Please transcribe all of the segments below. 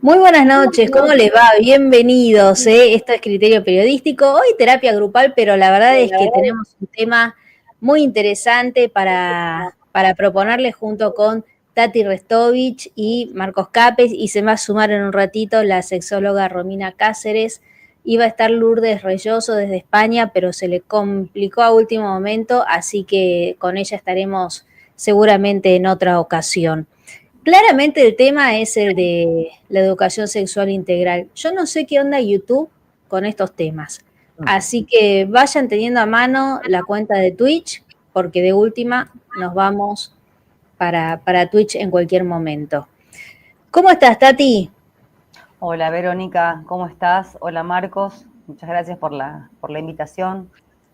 Muy buenas noches, ¿cómo les va? Bienvenidos, ¿eh? Esto es Criterio Periodístico, hoy terapia grupal, pero la verdad es que tenemos un tema muy interesante para proponerles junto con Tati Restovich y Marcos Capes, y se va a sumar en un ratito la sexóloga Romina Cáceres. Iba a estar Lourdes Reyoso desde España, pero se le complicó a último momento, así que con ella estaremos seguramente en otra ocasión. Claramente el tema es el de la educación sexual integral. Yo no sé qué onda YouTube con estos temas. Así que vayan teniendo a mano la cuenta de Twitch, porque de última nos vamos para Twitch en cualquier momento. ¿Cómo estás, Tati? Hola Verónica, ¿cómo estás? Hola Marcos, muchas gracias por la invitación.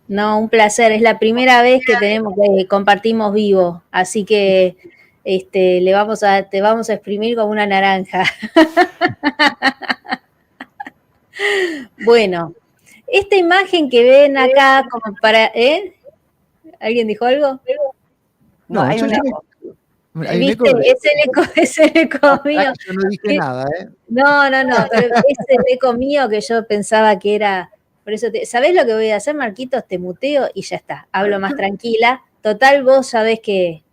No, un placer. Es la primera vez que compartimos vivo, así que te vamos a exprimir como una naranja. Bueno, esta imagen que ven acá como para, ¿Alguien dijo algo? No, hay un eco. Hay un eco. ¿Viste? Es el eco mío. Yo no dije nada, ¿eh? No, pero es el eco mío que yo pensaba que era. Por eso, ¿sabés lo que voy a hacer, Marquitos? Te muteo y ya está. Hablo más tranquila. Total, vos sabés que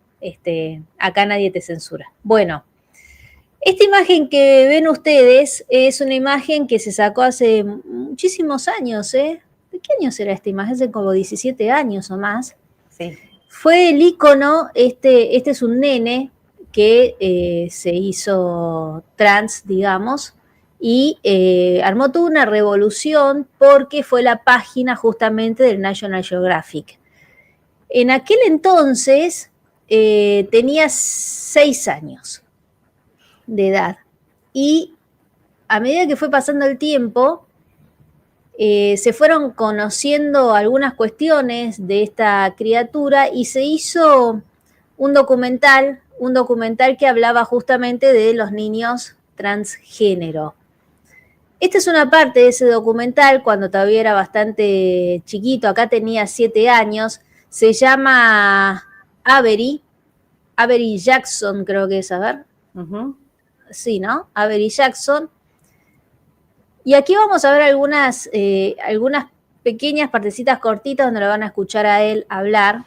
acá nadie te censura. Bueno, esta imagen que ven ustedes es una imagen que se sacó hace muchísimos años, ¿eh? ¿De qué años era esta imagen? Hace como 17 años o más. Sí. Fue el ícono, este es un nene que se hizo trans, digamos, y armó toda una revolución porque fue la página justamente del National Geographic. En aquel entonces tenía 6 años de edad y a medida que fue pasando el tiempo, se fueron conociendo algunas cuestiones de esta criatura y se hizo un documental que hablaba justamente de los niños transgénero. Esta es una parte de ese documental cuando todavía era bastante chiquito, acá tenía 7 años, se llama Avery Jackson, creo que es, a ver. Sí, ¿no? Avery Jackson. Y aquí vamos a ver algunas pequeñas partecitas cortitas donde lo van a escuchar a él hablar,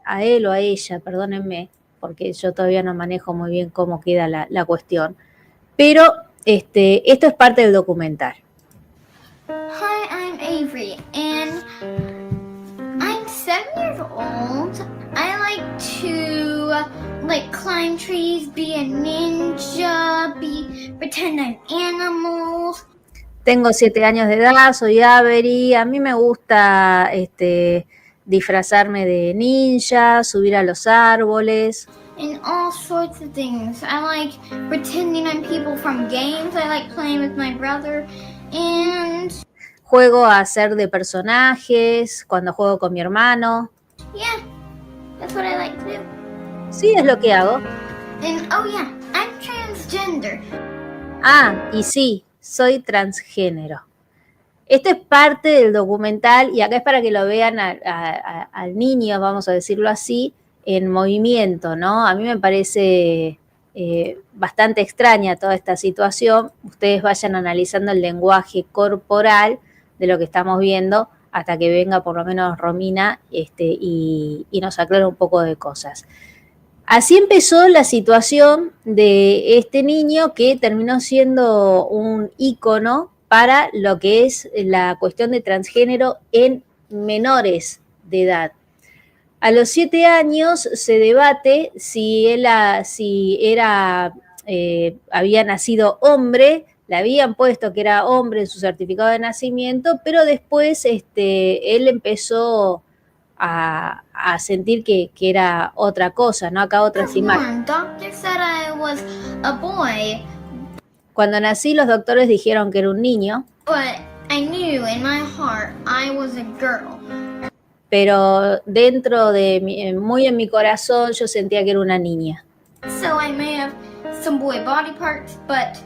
a él o a ella, perdónenme, porque yo todavía no manejo muy bien cómo queda la cuestión. Pero esto es parte del documental. Hi, I'm Avery, and I'm 7 years old. I like to climb trees, be a ninja, pretend I'm animals. Tengo 7 años de edad, soy Avery, a mí me gusta disfrazarme de ninja, subir a los árboles. And all sorts of things. I like pretending I'm people from games. I like playing with my brother. And juego a ser de personajes cuando juego con mi hermano. Yeah, that's what I like to do. Sí, es lo que hago. And oh yeah, I'm transgender. Ah, y sí, soy transgénero. Esto es parte del documental y acá es para que lo vean al niño, vamos a decirlo así, en movimiento, ¿no? A mí me parece bastante extraña toda esta situación. Ustedes vayan analizando el lenguaje corporal de lo que estamos viendo hasta que venga por lo menos Romina y nos aclare un poco de cosas. Así empezó la situación de este niño que terminó siendo un ícono para lo que es la cuestión de transgénero en menores de edad. A los 7 años se debate si había nacido hombre, le habían puesto que era hombre en su certificado de nacimiento, pero después él empezó a sentir que era otra cosa, ¿no? Acá otras imágenes. Cuando nací, los doctores dijeron que era un niño. Pero dentro de muy en mi corazón, yo sentía que era una niña. So I may have some boy body parts, but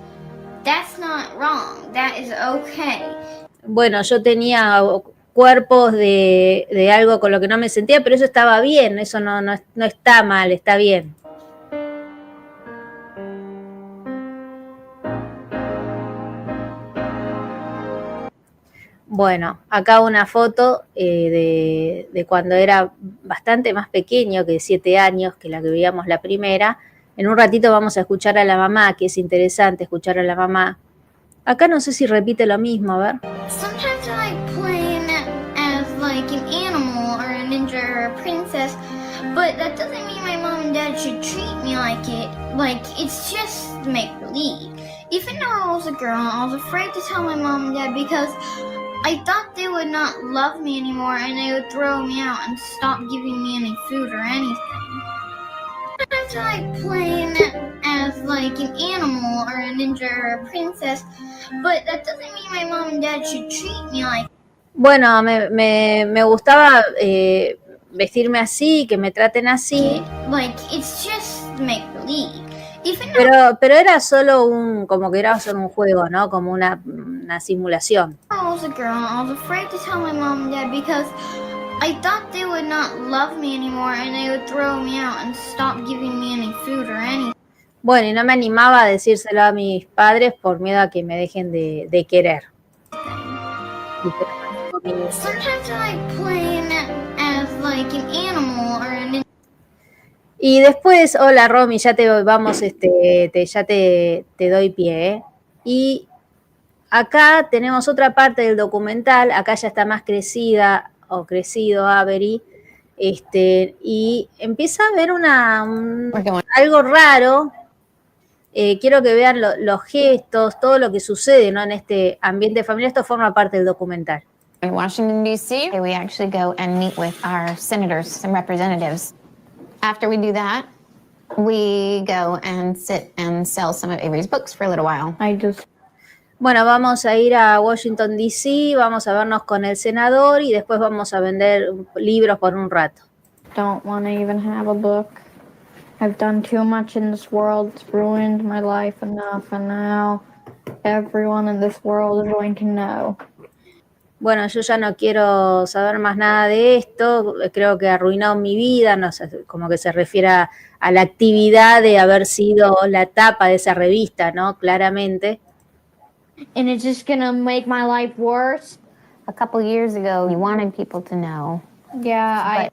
that's not wrong. That is okay. Bueno, yo tenía cuerpos de algo con lo que no me sentía, pero eso estaba bien, eso no está mal, está bien. Bueno, acá una foto de cuando era bastante más pequeño, que de 7 años, que la que veíamos la primera. En un ratito vamos a escuchar a la mamá, que es interesante escuchar a la mamá. Acá no sé si repite lo mismo, a ver. Sometimes I like playing as like an animal or a ninja or a princess, but that doesn't mean my mom and dad should treat me like it. Like, it's just make believe. Even though I was a girl, I was afraid to tell my mom and dad because I thought they would not love me anymore and they would throw me out and stop giving me any food or anything. Sometimes I like playing as like an animal or a ninja or a princess, but that doesn't mean my mom and dad should treat me like. Bueno, me gustaba vestirme así, que me traten así. Like, it's just make believe. Even though Pero era solo como que era solo un juego, ¿no? Como una simulación. I was a girl, I was afraid to tell my mom and dad because I thought they would not love me anymore and they would throw me out and stop giving me any food or anything. Bueno, y no me animaba a decírselo a mis padres por miedo a que me dejen de querer. Sometimes I like playing as like an animal or a ninja. Y después, hola Romy, ya te vamos, ya te doy pie, ¿eh? Y acá tenemos otra parte del documental, acá ya está más crecida o crecido Avery, y empieza a ver algo raro. Quiero que vean los gestos, todo lo que sucede, ¿no? En este ambiente familiar. Esto forma parte del documental. In Washington, D.C., we actually go and meet with our senators and representatives. After we do that, we go and sit and sell some of Avery's books for a little while. Bueno, vamos a ir a Washington, D.C., vamos a vernos con el senador y después vamos a vender libros por un rato. Don't want to even have a book. I've done too much in this world. It's ruined my life enough, and now everyone in this world is going to know. Bueno, yo ya no quiero saber más nada de esto, creo que ha arruinado mi vida, no sé, como que se refiere a la actividad de haber sido la tapa de esa revista, ¿no? Claramente. And it's just gonna make my life worse. A couple years ago, you wanted people to know. Yeah,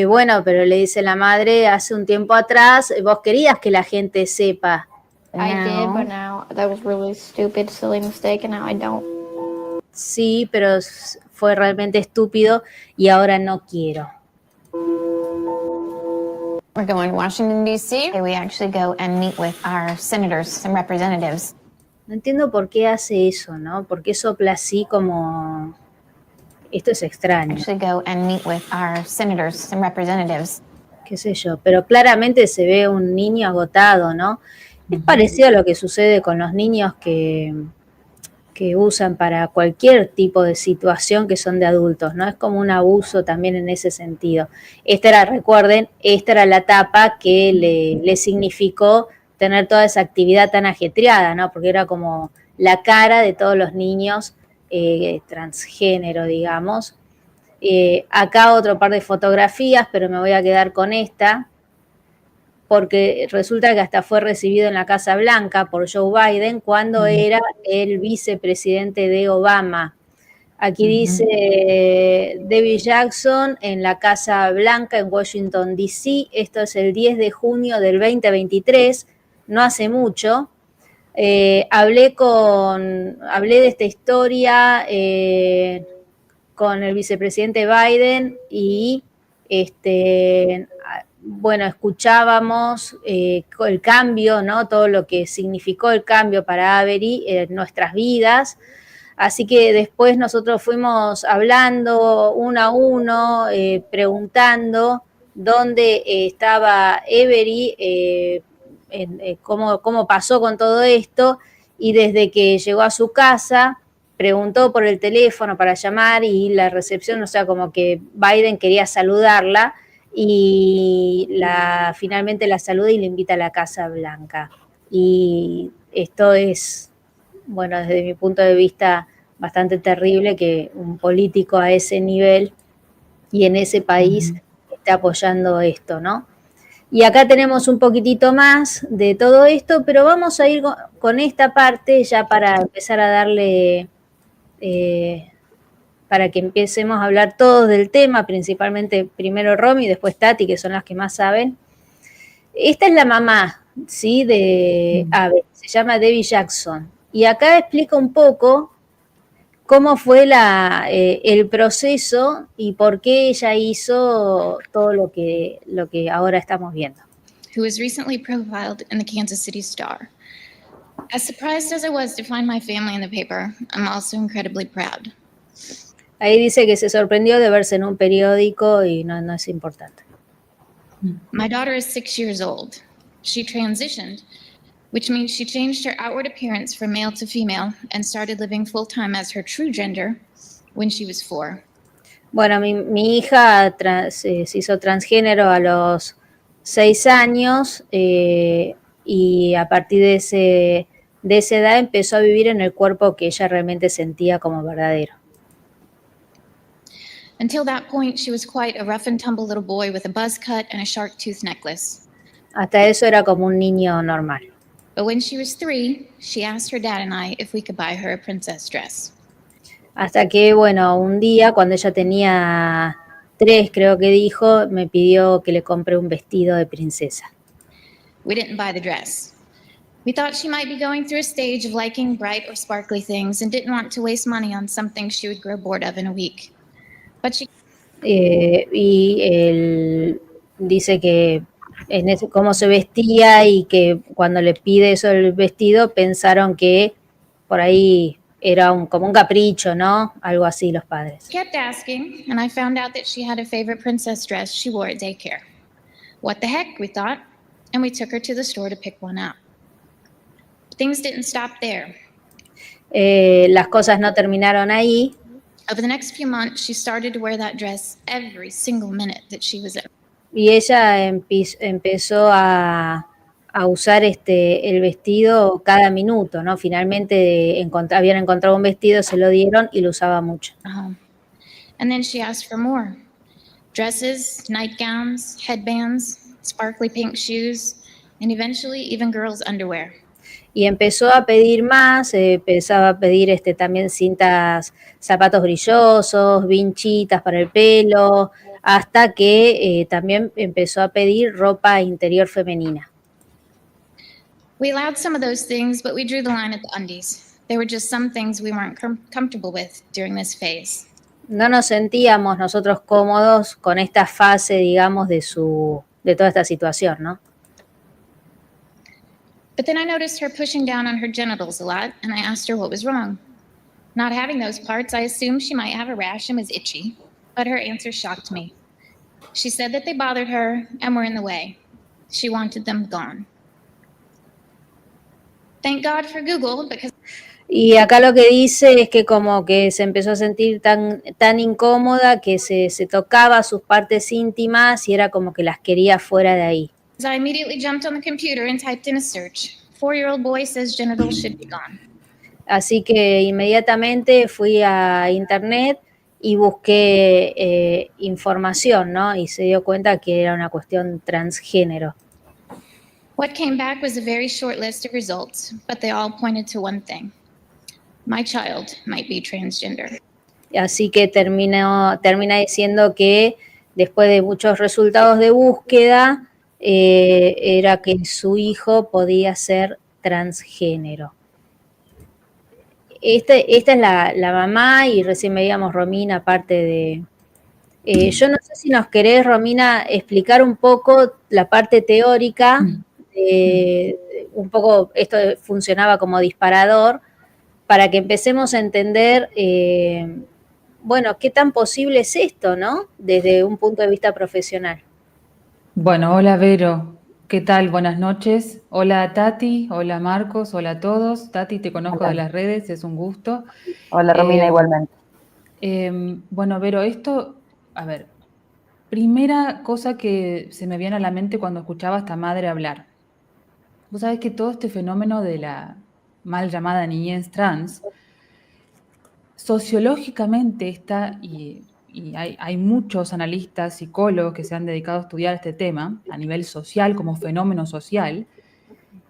Bueno, pero le dice la madre, hace un tiempo atrás, vos querías que la gente sepa. I did, Now- but now that was really stupid, silly mistake, and now I don't. Sí, pero fue realmente estúpido y ahora no quiero. We're going to Washington, D.C. We actually go and meet with our senators and representatives. No entiendo por qué hace eso, ¿no? ¿Por qué sopla así como... Esto es extraño, Actually go and meet with our senators and representatives. qué sé yo, pero claramente se ve un niño agotado, ¿no? Es parecido a lo que sucede con los niños que usan para cualquier tipo de situación que son de adultos, ¿no? Es como un abuso también en ese sentido. Recuerden, esta era la etapa que le significó tener toda esa actividad tan ajetreada, ¿no? Porque era como la cara de todos los niños transgénero, digamos. Acá otro par de fotografías, pero me voy a quedar con esta, porque resulta que hasta fue recibido en la Casa Blanca por Joe Biden cuando era el vicepresidente de Obama. Aquí dice David Jackson en la Casa Blanca en Washington, D.C. Esto es el 10 de junio del 2023, no hace mucho. Hablé de esta historia con el vicepresidente Biden y bueno, escuchábamos el cambio, ¿no? Todo lo que significó el cambio para Avery en nuestras vidas. Así que después nosotros fuimos hablando uno a uno, preguntando dónde estaba Avery, cómo pasó con todo esto, y desde que llegó a su casa preguntó por el teléfono para llamar y la recepción, o sea, como que Biden quería saludarla y finalmente la saluda y le invita a la Casa Blanca. Y esto es, bueno, desde mi punto de vista, bastante terrible que un político a ese nivel y en ese país esté apoyando esto, ¿no? Y acá tenemos un poquitito más de todo esto, pero vamos a ir con esta parte ya para empezar a darle para que empecemos a hablar todos del tema, principalmente primero Romy y después Tati, que son las que más saben. Esta es la mamá, ¿sí? De Ave, se llama Debbie Jackson. Y acá explica un poco cómo fue el proceso y por qué ella hizo todo lo que ahora estamos viendo. Who was recently profiled in the Kansas City Star. As surprised as I was to find my family in the paper, I'm also incredibly proud. Ahí dice que se sorprendió de verse en un periódico y no es importante. My daughter is 6 years old. She transitioned, which means she changed her outward appearance from male to female and started living full-time as her true gender when she was 4. Bueno, mi hija se hizo transgénero a los 6 años y a partir de esa edad empezó a vivir en el cuerpo que ella realmente sentía como verdadero. Until that point, she was quite a rough and tumble little boy with a buzz cut and a shark tooth necklace. Hasta eso era como un niño normal. But when she was 3, she asked her dad and I if we could buy her a princess dress. Hasta que, bueno, un día cuando ella tenía 3, creo que dijo, me pidió que le compre un vestido de princesa. We didn't buy the dress. We thought she might be going through a stage of liking bright or sparkly things and didn't want to waste money on something she would grow bored of in a week. But she Y él dice que cómo se vestía y que cuando le pide eso el vestido pensaron que por ahí era como un capricho, ¿no? Algo así los padres. kept asking, and I found out that she had a favorite princess dress she wore at daycare. What the heck, we thought, and we took her to the store to pick one out. Things didn't stop there. Las cosas no terminaron ahí. Over the next few months, she started to wear that dress every single minute that she was in. Y ella empezó a usar el vestido cada minuto, ¿no? Finalmente habían encontrado un vestido, se lo dieron y lo usaba mucho. And then she asked for more. Dresses, nightgowns, headbands, sparkly pink shoes, and eventually even girls' underwear. Y empezó a pedir más, empezaba a pedir también cintas, zapatos brillosos, vinchitas para el pelo, hasta que también empezó a pedir ropa interior femenina. We allowed some of those things, but we drew the line at the undies. There were just some things we weren't comfortable with during this phase. No nos sentíamos nosotros cómodos con esta fase, digamos, de toda esta situación, ¿no? But then I noticed her pushing down on her genitals a lot, and I asked her what was wrong. Not having those parts, I assumed she might have a rash and was itchy, but her answer shocked me. She said that they bothered her and were in the way. She wanted them gone. Thank God for Google, because Y acá lo que dice es que como que se empezó a sentir tan incómoda que se tocaba sus partes íntimas y era como que las quería fuera de ahí. I immediately jumped on the computer and typed in a search. 4-year-old boy says genitals should be gone. Así que inmediatamente fui a internet y busqué información, ¿no? Y se dio cuenta que era una cuestión transgénero. What came back was a very short list of results, but they all pointed to one thing. My child might be transgender. Así que termina diciendo que después de muchos resultados de búsqueda, era que su hijo podía ser transgénero. Esta es la mamá y recién veíamos Romina, parte de... yo no sé si nos querés, Romina, explicar un poco la parte teórica, un poco esto funcionaba como disparador, para que empecemos a entender, bueno, qué tan posible es esto, ¿no? Desde un punto de vista profesional. Bueno, hola Vero, ¿qué tal? Buenas noches. Hola Tati, hola Marcos, hola a todos. Tati, te conozco de las redes, es un gusto. Hola Romina, igualmente. Bueno, Vero, a ver, primera cosa que se me viene a la mente cuando escuchaba a esta madre hablar. Vos sabés que todo este fenómeno de la mal llamada niñez trans, sociológicamente está, y hay muchos analistas, psicólogos que se han dedicado a estudiar este tema a nivel social, como fenómeno social,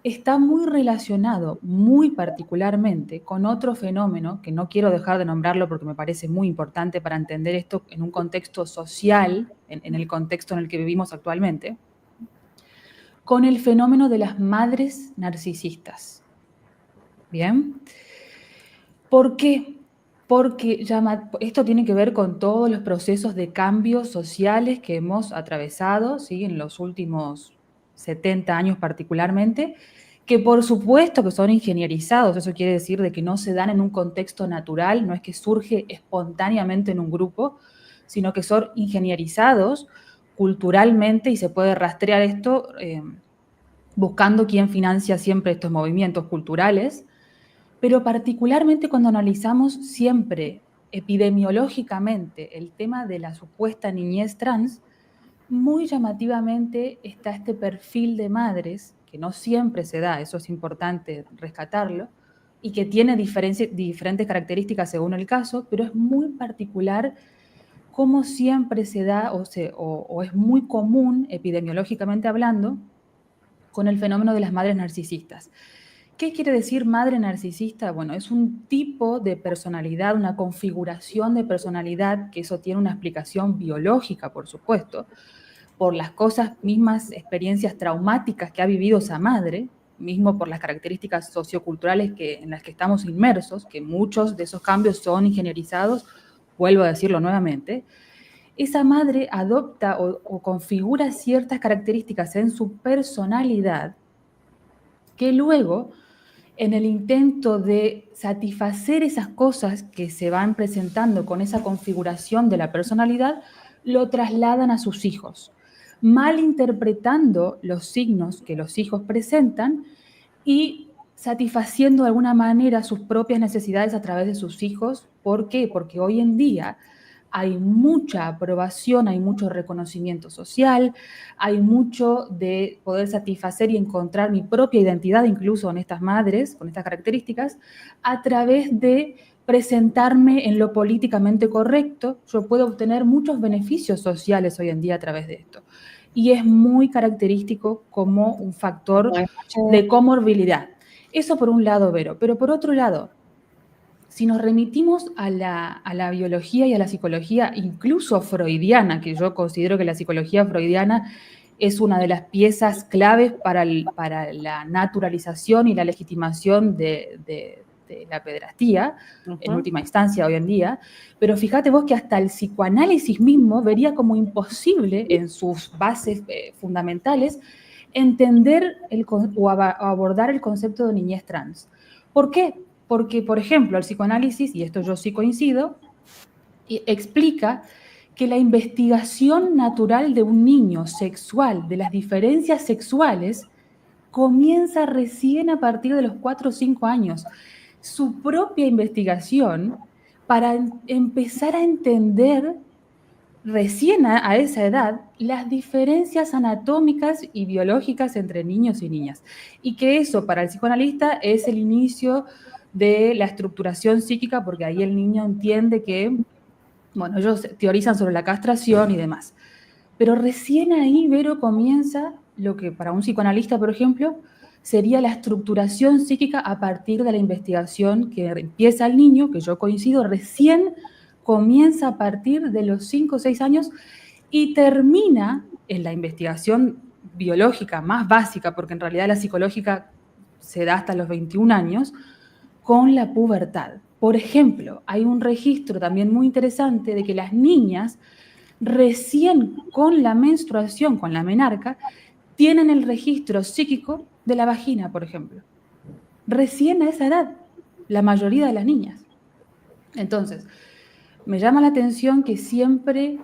está muy relacionado, muy particularmente, con otro fenómeno, que no quiero dejar de nombrarlo porque me parece muy importante para entender esto en un contexto social, en el contexto en el que vivimos actualmente, con el fenómeno de las madres narcisistas. ¿Bien? ¿Por qué? Porque esto tiene que ver con todos los procesos de cambios sociales que hemos atravesado, ¿sí?, en los últimos 70 años particularmente, que por supuesto que son ingenierizados. Eso quiere decir de que no se dan en un contexto natural, no es que surge espontáneamente en un grupo, sino que son ingenierizados culturalmente, y se puede rastrear esto buscando quién financia siempre estos movimientos culturales. Pero particularmente cuando analizamos siempre epidemiológicamente el tema de la supuesta niñez trans, muy llamativamente está este perfil de madres, que no siempre se da, eso es importante rescatarlo, y que tiene diferentes características según el caso, pero es muy particular cómo siempre se da o es muy común epidemiológicamente hablando con el fenómeno de las madres narcisistas. ¿Qué quiere decir madre narcisista? Bueno, es un tipo de personalidad, una configuración de personalidad, que eso tiene una explicación biológica, por supuesto, por las mismas experiencias traumáticas que ha vivido esa madre, mismo por las características socioculturales en las que estamos inmersos, que muchos de esos cambios son ingenierizados, vuelvo a decirlo nuevamente. Esa madre adopta o configura ciertas características en su personalidad que luego, en el intento de satisfacer esas cosas que se van presentando con esa configuración de la personalidad, lo trasladan a sus hijos, malinterpretando los signos que los hijos presentan y satisfaciendo de alguna manera sus propias necesidades a través de sus hijos. ¿Por qué? Porque hoy en día hay mucha aprobación, hay mucho reconocimiento social, hay mucho de poder satisfacer y encontrar mi propia identidad, incluso en estas madres, con estas características, a través de presentarme en lo políticamente correcto. Yo puedo obtener muchos beneficios sociales hoy en día a través de esto. Y es muy característico como un factor de comorbilidad. Eso por un lado, Vero. Pero por otro lado, si nos remitimos a la biología y a la psicología, incluso freudiana, que yo considero que la psicología freudiana es una de las piezas claves para la naturalización y la legitimación de la pederastía, en última instancia hoy en día, pero fíjate vos que hasta el psicoanálisis mismo vería como imposible en sus bases fundamentales entender o abordar el concepto de niñez trans. ¿Por qué? Porque, por ejemplo, el psicoanálisis, y esto yo sí coincido, explica que la investigación natural de un niño sexual, de las diferencias sexuales, comienza recién a partir de los 4 o 5 años. Su propia investigación para empezar a entender recién a esa edad las diferencias anatómicas y biológicas entre niños y niñas. Y que eso para el psicoanalista es el inicio de la estructuración psíquica, porque ahí el niño entiende que, bueno, ellos teorizan sobre la castración y demás. Pero recién ahí, Vero, comienza lo que para un psicoanalista, por ejemplo, sería la estructuración psíquica a partir de la investigación que empieza el niño, que yo coincido, recién comienza a partir de los 5 o 6 años y termina en la investigación biológica más básica, porque en realidad la psicológica se da hasta los 21 años, con la pubertad. Por ejemplo, hay un registro también muy interesante de que las niñas recién con la menstruación, con la menarca, tienen el registro psíquico de la vagina, por ejemplo. Recién a esa edad, la mayoría de las niñas. Entonces, me llama la atención que siempre,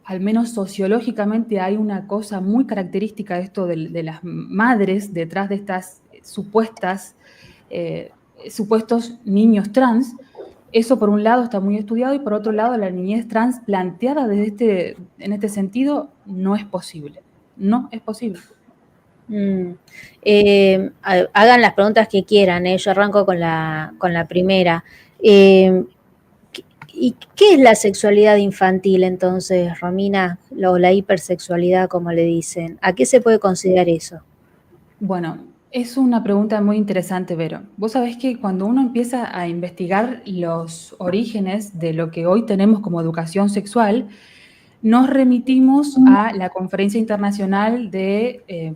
al menos sociológicamente, hay una cosa muy característica de esto de las madres detrás de estas supuestos niños trans. Eso por un lado está muy estudiado y por otro lado la niñez trans planteada en este sentido no es posible. No es posible. Hagan las preguntas que quieran, yo arranco con la primera. ¿Y qué es la sexualidad infantil entonces, Romina? O la hipersexualidad, como le dicen. ¿A qué se puede considerar eso? Bueno, es una pregunta muy interesante, Vero. Vos sabés que cuando uno empieza a investigar los orígenes de lo que hoy tenemos como educación sexual, nos remitimos a la Conferencia Internacional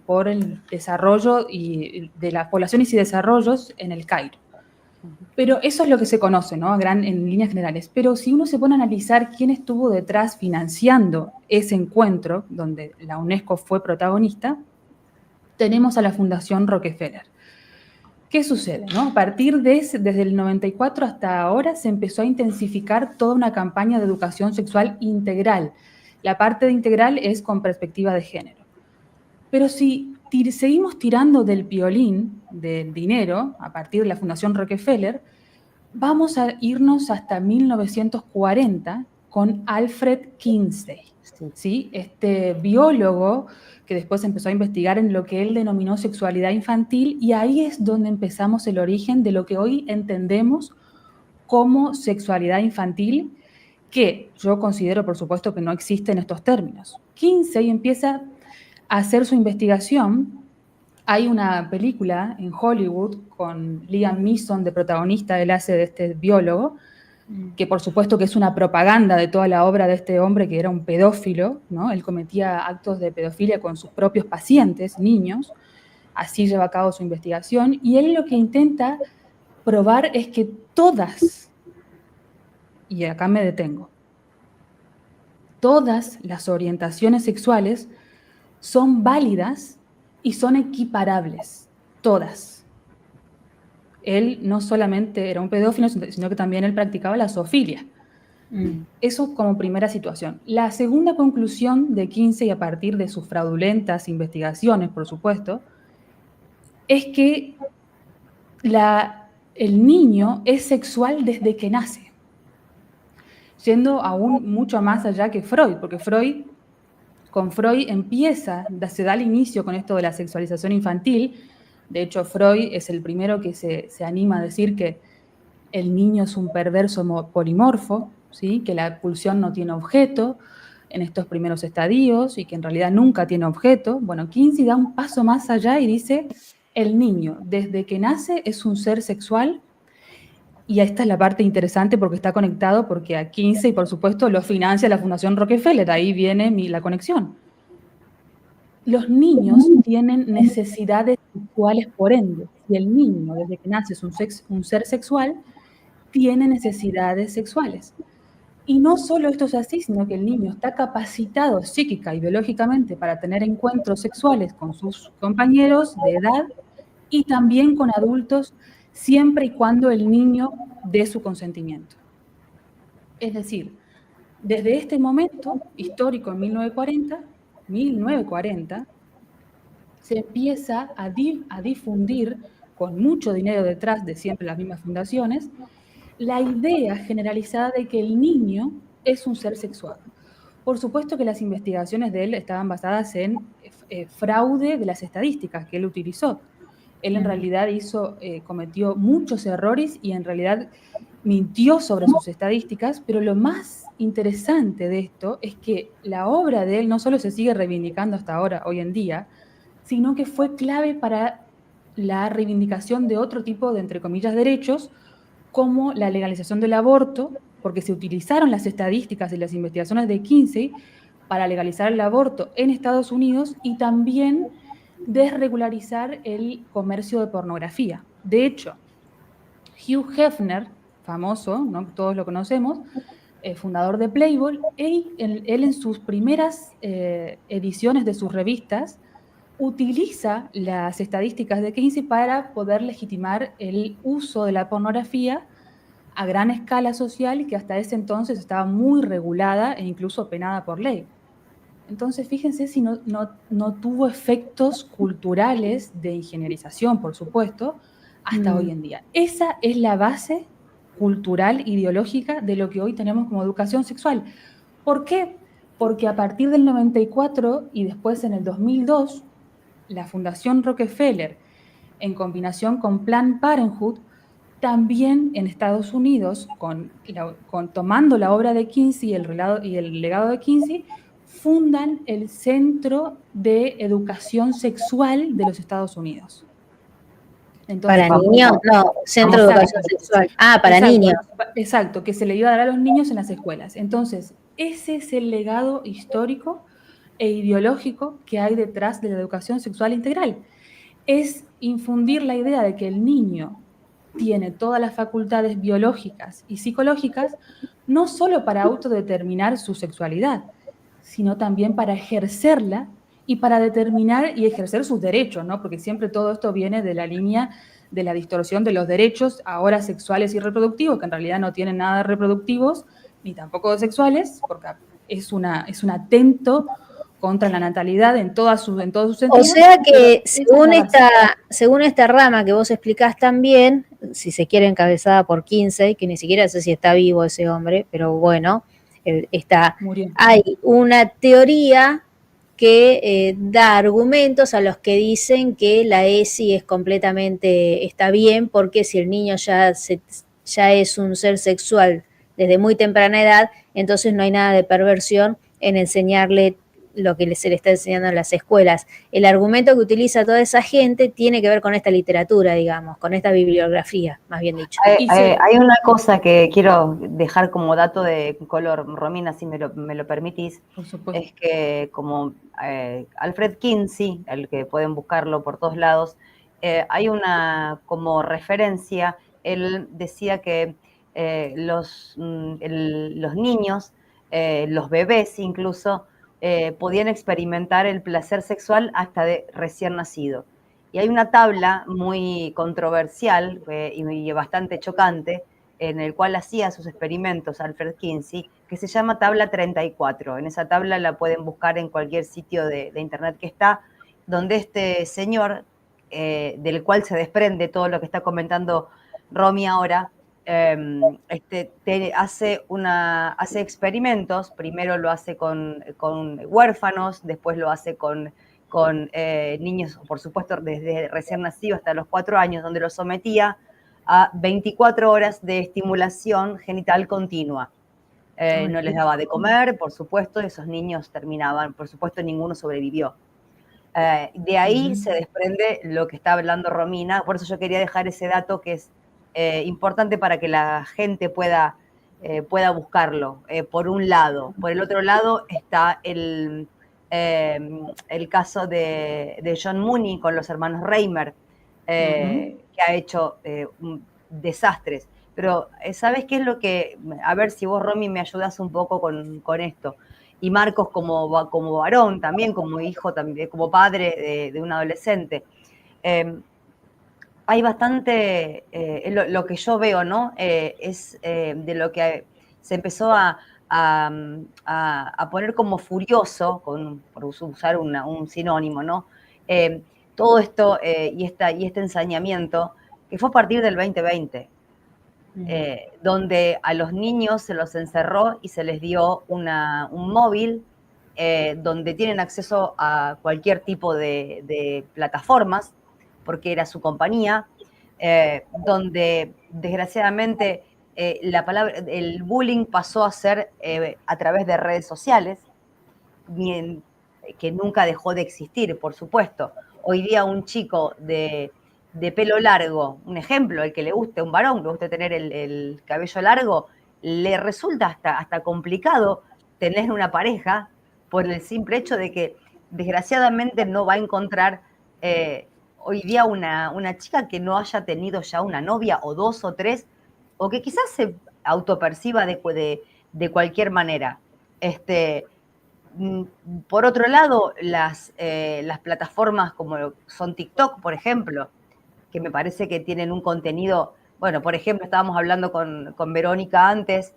por el Desarrollo y de las Poblaciones y Desarrollos en el Cairo. Pero eso es lo que se conoce, ¿no? En líneas generales. Pero si uno se pone a analizar quién estuvo detrás financiando ese encuentro, donde la UNESCO fue protagonista, tenemos a la Fundación Rockefeller. ¿Qué sucede? ¿No? A partir desde el 94 hasta ahora se empezó a intensificar toda una campaña de educación sexual integral. La parte de integral es con perspectiva de género. Pero si seguimos tirando del violín, del dinero, a partir de la Fundación Rockefeller, vamos a irnos hasta 1940 con Alfred Kinsey, ¿sí? Este biólogo que después empezó a investigar en lo que él denominó sexualidad infantil, y ahí es donde empezamos el origen de lo que hoy entendemos como sexualidad infantil, que yo considero, por supuesto, que no existe en estos términos. Kinsey empieza a hacer su investigación. Hay una película en Hollywood con Liam Neeson de protagonista, él hace de este biólogo, que por supuesto que es una propaganda de toda la obra de este hombre que era un pedófilo, ¿no? Él cometía actos de pedofilia con sus propios pacientes, niños, así lleva a cabo su investigación, y él lo que intenta probar es que todas, y acá me detengo, todas las orientaciones sexuales son válidas y son equiparables, todas. Él no solamente era un pedófilo, sino que también él practicaba la zoofilia. Eso como primera situación. La segunda conclusión de Kinsey, a partir de sus fraudulentas investigaciones, por supuesto, es que el niño es sexual desde que nace, yendo aún mucho más allá que Freud, porque con Freud se da el inicio con esto de la sexualización infantil. De hecho, Freud es el primero que se anima a decir que el niño es un perverso polimorfo, ¿sí? Que la pulsión no tiene objeto en estos primeros estadios y que en realidad nunca tiene objeto. Bueno, Kinsey da un paso más allá y dice, el niño desde que nace es un ser sexual, y esta es la parte interesante porque está conectado, porque a Kinsey, por supuesto, lo financia la Fundación Rockefeller, ahí viene la conexión. Los niños tienen necesidades sexuales por ende. Si el niño, desde que nace, es un ser sexual, tiene necesidades sexuales. Y no solo esto es así, sino que el niño está capacitado psíquica y biológicamente para tener encuentros sexuales con sus compañeros de edad y también con adultos, siempre y cuando el niño dé su consentimiento. Es decir, desde este momento histórico, en 1940, se empieza a difundir, con mucho dinero detrás de siempre las mismas fundaciones, la idea generalizada de que el niño es un ser sexual. Por supuesto que las investigaciones de él estaban basadas en fraude de las estadísticas que él utilizó. Él en realidad cometió muchos errores y en realidad mintió sobre sus estadísticas, pero lo más interesante de esto es que la obra de él no solo se sigue reivindicando hasta ahora, hoy en día, sino que fue clave para la reivindicación de otro tipo de, entre comillas, derechos, como la legalización del aborto, porque se utilizaron las estadísticas y las investigaciones de Kinsey para legalizar el aborto en Estados Unidos y también desregularizar el comercio de pornografía. De hecho, Hugh Hefner, famoso, ¿no? Todos lo conocemos, fundador de Playboy, él en sus primeras ediciones de sus revistas utiliza las estadísticas de Kinsey para poder legitimar el uso de la pornografía a gran escala social y que hasta ese entonces estaba muy regulada e incluso penada por ley. Entonces, fíjense si no tuvo efectos culturales de ingenierización, por supuesto, hasta hoy en día. Esa es la base cultural, ideológica de lo que hoy tenemos como educación sexual. ¿Por qué? Porque a partir del 94 y después en el 2002, la Fundación Rockefeller, en combinación con Planned Parenthood, también en Estados Unidos, tomando la obra de Kinsey y el legado de Kinsey, fundan el Centro de Educación Sexual de los Estados Unidos. Entonces, ¿Para niños? No, Centro de Educación Sexual. Ah, para exacto, niños. Exacto, que se le iba a dar a los niños en las escuelas. Entonces, ese es el legado histórico e ideológico que hay detrás de la educación sexual integral. Es infundir la idea de que el niño tiene todas las facultades biológicas y psicológicas, no solo para autodeterminar su sexualidad, sino también para ejercerla y para determinar y ejercer sus derechos, ¿no? Porque siempre todo esto viene de la línea de la distorsión de los derechos, ahora sexuales y reproductivos, que en realidad no tienen nada de reproductivos, ni tampoco de sexuales, porque es un atento contra la natalidad en todos sus sentidos. O sea que según esta rama que vos explicás también, si se quiere encabezada por Kinsey, que ni siquiera sé si está vivo ese hombre, pero bueno, Murió. Hay una teoría que da argumentos a los que dicen que la ESI está bien, porque si el niño ya es un ser sexual desde muy temprana edad, entonces no hay nada de perversión en enseñarle lo que se le está enseñando en las escuelas. El argumento que utiliza toda esa gente tiene que ver con esta literatura, digamos, con esta bibliografía, más bien dicho. Hay una cosa que quiero dejar como dato de color, Romina, si me lo permitís. Por supuesto. Es que como Alfred Kinsey, el que pueden buscarlo por todos lados, hay una como referencia, él decía que los niños, los bebés incluso, podían experimentar el placer sexual hasta de recién nacido. Y hay una tabla muy controversial y bastante chocante en el cual hacía sus experimentos Alfred Kinsey, que se llama tabla 34. En esa tabla la pueden buscar en cualquier sitio de internet que está, donde este señor, del cual se desprende todo lo que está comentando Romy ahora, hace experimentos. Primero lo hace con huérfanos, después lo hace con niños, por supuesto, desde recién nacidos hasta los 4 años, donde los sometía a 24 horas de estimulación genital continua. No les daba de comer, por supuesto, esos niños terminaban, por supuesto, ninguno sobrevivió. De ahí se desprende lo que está hablando Romina, por eso yo quería dejar ese dato que es importante para que la gente pueda buscarlo, por un lado. Por el otro lado está el caso de John Mooney con los hermanos Reimer, que ha hecho desastres. Pero, ¿sabes qué es lo que...? A ver si vos, Romy, me ayudás un poco con esto. Y Marcos como varón también, como hijo, también, como padre de un adolescente. Hay bastante, lo que yo veo, ¿no? Es de lo que se empezó a poner como furioso, por usar un sinónimo, ¿no? Todo esto y este ensañamiento, que fue a partir del 2020, donde a los niños se los encerró y se les dio un móvil donde tienen acceso a cualquier tipo de plataformas, porque era su compañía, donde desgraciadamente el bullying pasó a ser a través de redes sociales, que nunca dejó de existir, por supuesto. Hoy día un chico de pelo largo, un ejemplo, el que le guste, un varón, le guste tener el cabello largo, le resulta hasta complicado tener una pareja por el simple hecho de que desgraciadamente no va a encontrar hoy día una chica que no haya tenido ya una novia o 2 o 3, o que quizás se autoperciba de cualquier manera. Por otro lado, las plataformas como son TikTok, por ejemplo, que me parece que tienen un contenido, bueno, por ejemplo, estábamos hablando con Verónica antes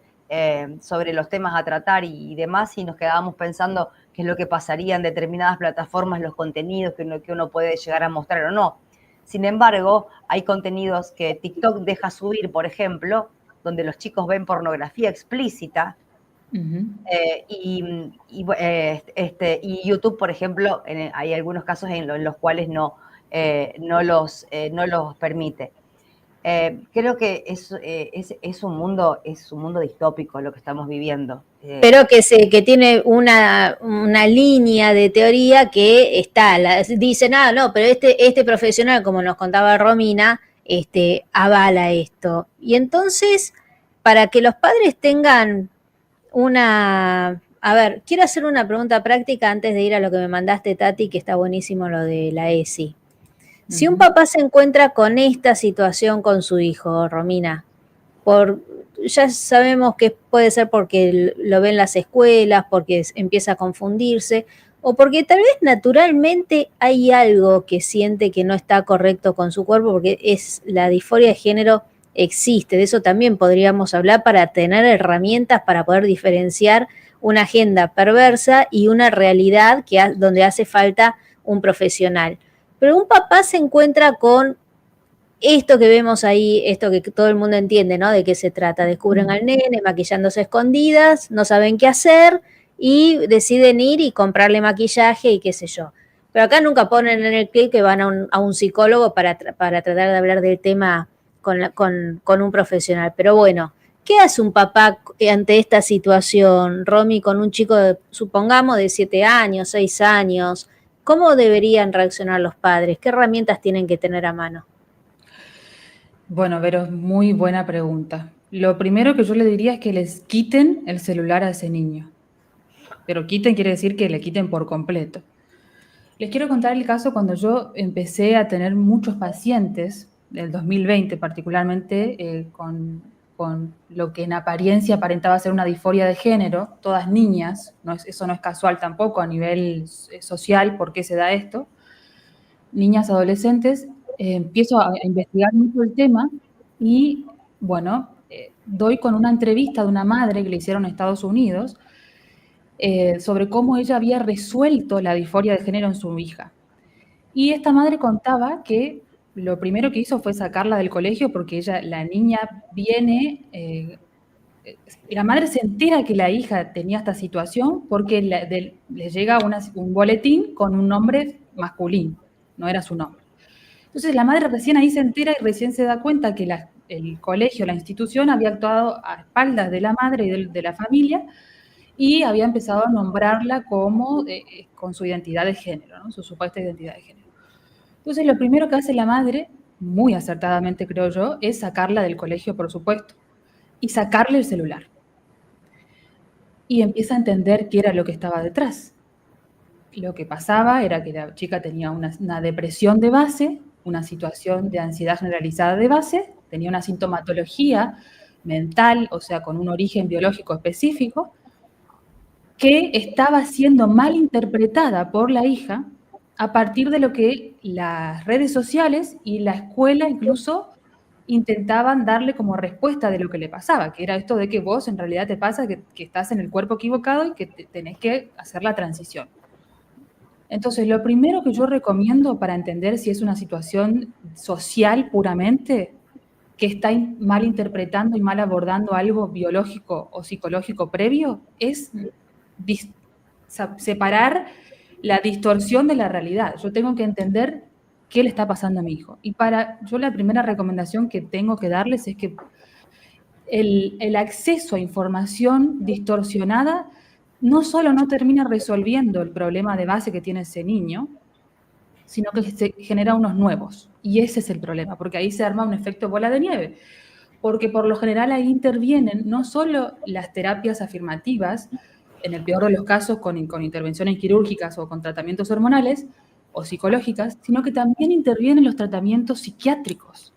sobre los temas a tratar y demás, y nos quedábamos pensando qué es lo que pasaría en determinadas plataformas, los contenidos que uno puede llegar a mostrar o no. Sin embargo, hay contenidos que TikTok deja subir, por ejemplo, donde los chicos ven pornografía explícita, y YouTube, por ejemplo, hay algunos casos en los cuales no los permite. Creo que es un mundo distópico lo que estamos viviendo. Pero que tiene una línea de teoría que está, dicen, no, pero este profesional, como nos contaba Romina, avala esto. Y entonces, para que los padres tengan a ver, quiero hacer una pregunta práctica antes de ir a lo que me mandaste, Tati, que está buenísimo lo de la ESI. Si un papá se encuentra con esta situación con su hijo, Romina, ya sabemos que puede ser porque lo ve en las escuelas, porque empieza a confundirse, o porque tal vez naturalmente hay algo que siente que no está correcto con su cuerpo, porque la disforia de género existe. De eso también podríamos hablar para tener herramientas para poder diferenciar una agenda perversa y una realidad donde hace falta un profesional. Pero un papá se encuentra con esto que vemos ahí, esto que todo el mundo entiende, ¿no? De qué se trata. Descubren al nene maquillándose escondidas, no saben qué hacer y deciden ir y comprarle maquillaje y qué sé yo. Pero acá nunca ponen en el clip que van a un psicólogo para tratar de hablar del tema con un profesional. Pero bueno, ¿qué hace un papá ante esta situación, Romy, con un chico, supongamos, de 7 años, 6 años? ¿Cómo deberían reaccionar los padres? ¿Qué herramientas tienen que tener a mano? Bueno, Vero, muy buena pregunta. Lo primero que yo le diría es que les quiten el celular a ese niño. Pero quiten quiere decir que le quiten por completo. Les quiero contar el caso cuando yo empecé a tener muchos pacientes, del 2020 particularmente, con lo que en apariencia aparentaba ser una disforia de género, todas niñas, eso no es casual tampoco a nivel social, ¿por qué se da esto? Niñas, adolescentes, empiezo a investigar mucho el tema y, bueno, doy con una entrevista de una madre que le hicieron en Estados Unidos sobre cómo ella había resuelto la disforia de género en su hija. Y esta madre contaba que lo primero que hizo fue sacarla del colegio porque la niña viene, la madre se entera que la hija tenía esta situación porque le llega un boletín con un nombre masculino, no era su nombre. Entonces la madre recién ahí se entera y recién se da cuenta que el colegio, la institución había actuado a espaldas de la madre y de la familia y había empezado a nombrarla como con su identidad de género, ¿no? Su supuesta identidad de género. Entonces lo primero que hace la madre, muy acertadamente creo yo, es sacarla del colegio, por supuesto, y sacarle el celular. Y empieza a entender qué era lo que estaba detrás. Lo que pasaba era que la chica tenía una depresión de base, una situación de ansiedad generalizada de base, tenía una sintomatología mental, o sea, con un origen biológico específico, que estaba siendo mal interpretada por la hija a partir de lo que las redes sociales y la escuela incluso intentaban darle como respuesta de lo que le pasaba, que era esto de que vos en realidad te pasa que estás en el cuerpo equivocado y que tenés que hacer la transición. Entonces, lo primero que yo recomiendo para entender si es una situación social puramente, que está mal interpretando y mal abordando algo biológico o psicológico previo, es separar la distorsión de la realidad. Yo tengo que entender qué le está pasando a mi hijo. Y yo la primera recomendación que tengo que darles es que el acceso a información distorsionada no solo no termina resolviendo el problema de base que tiene ese niño, sino que se genera unos nuevos. Y ese es el problema, porque ahí se arma un efecto bola de nieve. Porque por lo general ahí intervienen no solo las terapias afirmativas, en el peor de los casos con intervenciones quirúrgicas o con tratamientos hormonales o psicológicas, sino que también intervienen los tratamientos psiquiátricos.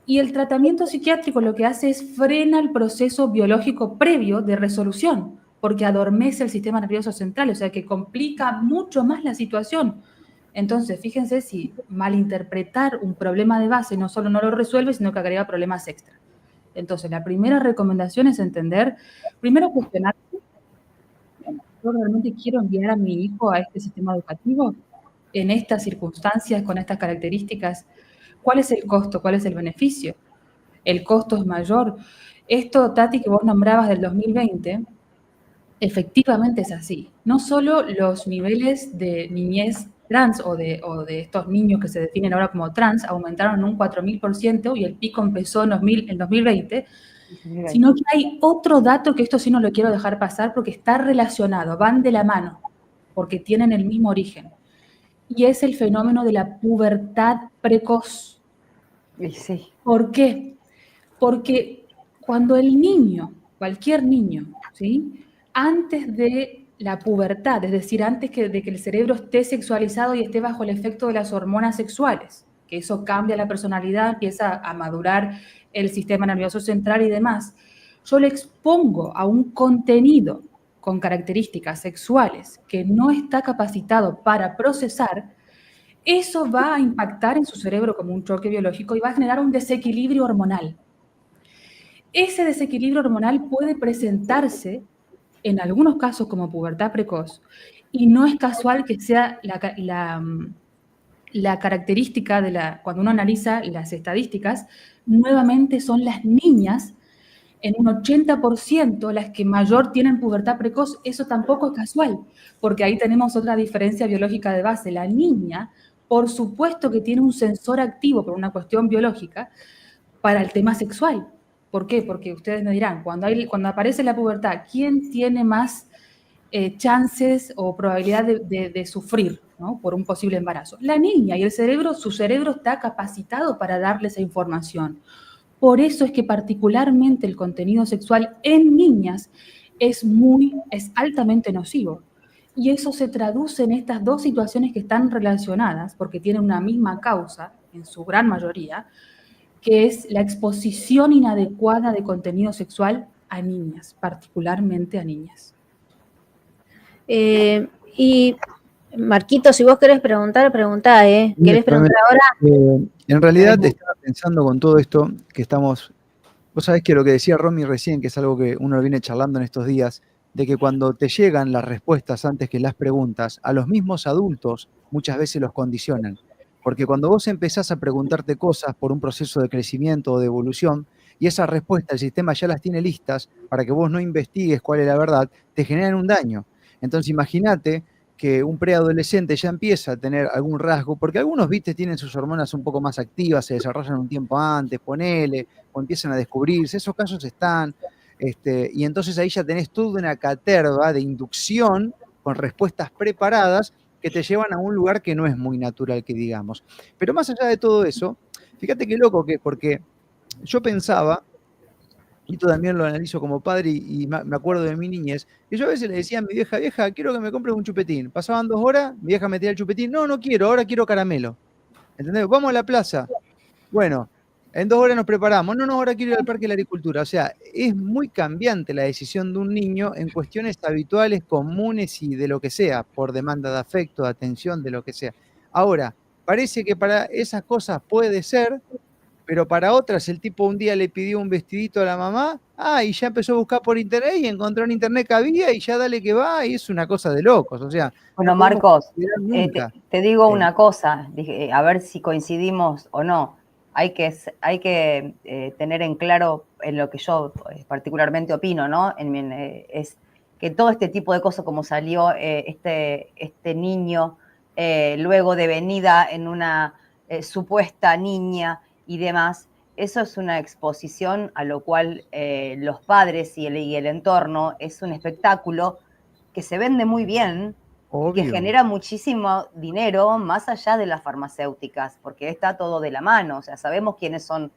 Y el tratamiento psiquiátrico lo que hace es frena el proceso biológico previo de resolución, porque adormece el sistema nervioso central, o sea que complica mucho más la situación. Entonces, fíjense si malinterpretar un problema de base no solo no lo resuelve, sino que agrega problemas extra. Entonces, la primera recomendación es entender, primero cuestionar, ¿yo realmente quiero enviar a mi hijo a este sistema educativo en estas circunstancias, con estas características? ¿Cuál es el costo? ¿Cuál es el beneficio? El costo es mayor. Esto, Tati, que vos nombrabas del 2020, efectivamente es así. No solo los niveles de niñez trans o de estos niños que se definen ahora como trans aumentaron en un 4000% y el pico empezó en 2020, sino que hay otro dato que esto sí no lo quiero dejar pasar porque está relacionado, van de la mano, porque tienen el mismo origen, y es el fenómeno de la pubertad precoz. Sí. ¿Por qué? Porque cuando el niño, cualquier niño, ¿sí?, antes de la pubertad, es decir, antes de que el cerebro esté sexualizado y esté bajo el efecto de las hormonas sexuales, que eso cambia la personalidad, empieza a madurar el sistema nervioso central y demás, yo le expongo a un contenido con características sexuales que no está capacitado para procesar, eso va a impactar en su cerebro como un choque biológico y va a generar un desequilibrio hormonal. Ese desequilibrio hormonal puede presentarse en algunos casos como pubertad precoz, y no es casual que sea la característica cuando uno analiza las estadísticas, nuevamente son las niñas, en un 80% las que mayor tienen pubertad precoz. Eso tampoco es casual, porque ahí tenemos otra diferencia biológica de base. La niña, por supuesto que tiene un sensor activo por una cuestión biológica para el tema sexual. ¿Por qué? Porque ustedes me dirán, cuando aparece la pubertad, ¿quién tiene más chances o probabilidad de sufrir, ¿no?, por un posible embarazo? La niña, y su cerebro está capacitado para darle esa información. Por eso es que particularmente el contenido sexual en niñas es altamente nocivo. Y eso se traduce en estas dos situaciones que están relacionadas, porque tienen una misma causa, en su gran mayoría, que es la exposición inadecuada de contenido sexual a niñas, particularmente a niñas. Y Marquito, si vos querés preguntar, preguntá, ¿eh? ¿Querés preguntar ahora? En realidad estaba pensando con todo esto que estamos... Vos sabés que lo que decía Romy recién, que es algo que uno viene charlando en estos días, de que cuando te llegan las respuestas antes que las preguntas, a los mismos adultos muchas veces los condicionan. Porque cuando vos empezás a preguntarte cosas por un proceso de crecimiento o de evolución, y esas respuestas el sistema ya las tiene listas para que vos no investigues cuál es la verdad, te generan un daño. Entonces imagínate que un preadolescente ya empieza a tener algún rasgo, porque algunos, viste, tienen sus hormonas un poco más activas, se desarrollan un tiempo antes, ponele, o empiezan a descubrirse, esos casos están, y entonces ahí ya tenés toda una caterva de inducción con respuestas preparadas que te llevan a un lugar que no es muy natural, que digamos. Pero más allá de todo eso, fíjate qué loco que es, porque yo pensaba, y esto también lo analizo como padre y me acuerdo de mi niñez, que yo a veces le decía a mi vieja, quiero que me compres un chupetín. Pasaban 2 horas, mi vieja metía el chupetín, no quiero, ahora quiero caramelo. ¿Entendés? Vamos a la plaza. Bueno, en 2 horas nos preparamos. No, ahora quiero ir al Parque de la Agricultura. O sea, es muy cambiante la decisión de un niño en cuestiones habituales, comunes y de lo que sea, por demanda de afecto, de atención, de lo que sea. Ahora, parece que para esas cosas puede ser, pero para otras el tipo un día le pidió un vestidito a la mamá, y ya empezó a buscar por internet y encontró en internet que había y ya dale que va, y es una cosa de locos, o sea. Bueno, no Marcos, nunca. te digo una cosa, a ver si coincidimos o no. Hay que tener en claro en lo que yo particularmente opino, ¿no? Es que todo este tipo de cosas, como salió este niño, luego de venida en una supuesta niña y demás, eso es una exposición a lo cual los padres y el entorno es un espectáculo que se vende muy bien. Obvio. Que genera muchísimo dinero más allá de las farmacéuticas, porque está todo de la mano, o sea, sabemos quiénes son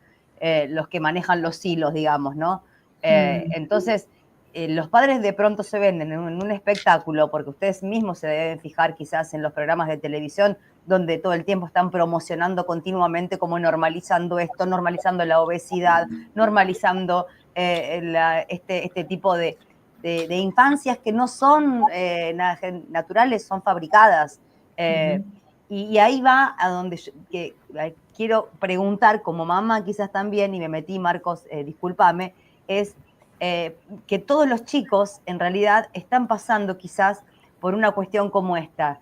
los que manejan los hilos, digamos, ¿no? Entonces, los padres de pronto se venden en un espectáculo, porque ustedes mismos se deben fijar quizás en los programas de televisión, donde todo el tiempo están promocionando continuamente como normalizando esto, normalizando la obesidad, normalizando este tipo de infancias que no son naturales, son fabricadas. Y ahí va a donde quiero preguntar como mamá quizás también, y me metí, Marcos, discúlpame, es que todos los chicos en realidad están pasando quizás por una cuestión como esta.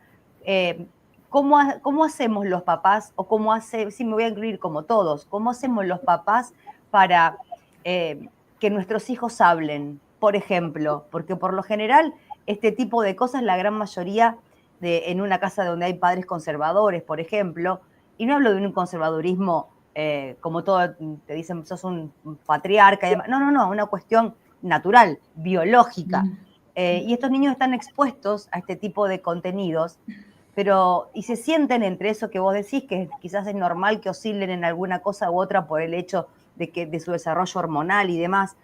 ¿Cómo hacemos los papás, o si me voy a incluir como todos, cómo hacemos los papás para que nuestros hijos hablen? Por ejemplo, porque por lo general este tipo de cosas la gran mayoría en una casa donde hay padres conservadores, por ejemplo, y no hablo de un conservadurismo como todo, te dicen, sos un patriarca y demás. No, una cuestión natural, biológica. Y estos niños están expuestos a este tipo de contenidos, y se sienten entre eso que vos decís, que quizás es normal que oscilen en alguna cosa u otra por el hecho de su desarrollo hormonal y demás,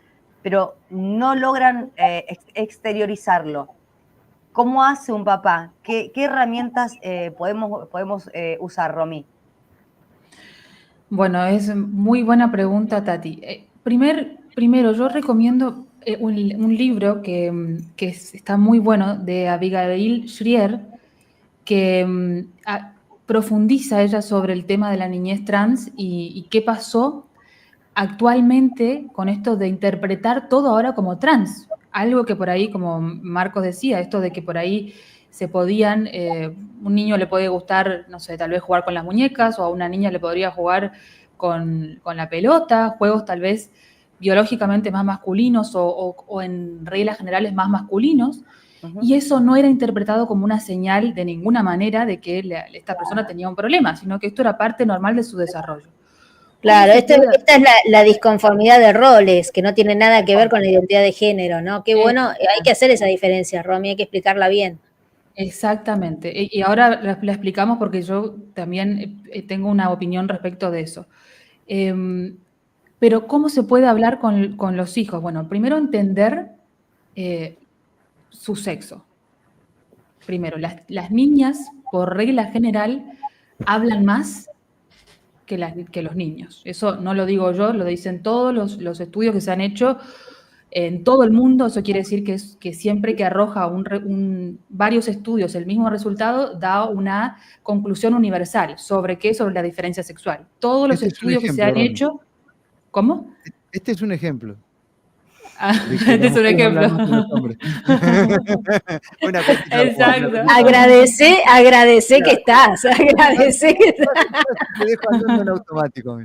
pero no logran exteriorizarlo. ¿Cómo hace un papá? ¿Qué herramientas podemos usar, Romy? Bueno, es muy buena pregunta, Tati. Primero, yo recomiendo un libro que está muy bueno, de Abigail Shrier, que profundiza ella sobre el tema de la niñez trans y qué pasó actualmente con esto de interpretar todo ahora como trans. Algo que por ahí, como Marcos decía, esto de que por ahí se podían, un niño le puede gustar, no sé, tal vez jugar con las muñecas, o a una niña le podría jugar con la pelota, juegos tal vez biológicamente más masculinos o en reglas generales más masculinos. Y eso no era interpretado como una señal de ninguna manera de que esta persona tenía un problema, sino que esto era parte normal de su desarrollo. Claro, esta es la disconformidad de roles, que no tiene nada que ver con la identidad de género, ¿no? Qué bueno, hay que hacer esa diferencia, Romy, hay que explicarla bien. Exactamente, y ahora la explicamos porque yo también tengo una opinión respecto de eso. Pero ¿cómo se puede hablar con los hijos? Bueno, primero entender su sexo. Primero, las niñas, por regla general, hablan más que los niños. Eso no lo digo yo, lo dicen todos los estudios que se han hecho en todo el mundo. Eso quiere decir que siempre que arroja varios estudios el mismo resultado, da una conclusión universal. ¿Sobre qué? Sobre la diferencia sexual. Todos los estudios que se han hecho... ¿Cómo? Este es un ejemplo. Este es un ejemplo. Exacto. Agradece que estás. Agradece que estás. Me dejo hablando en automático.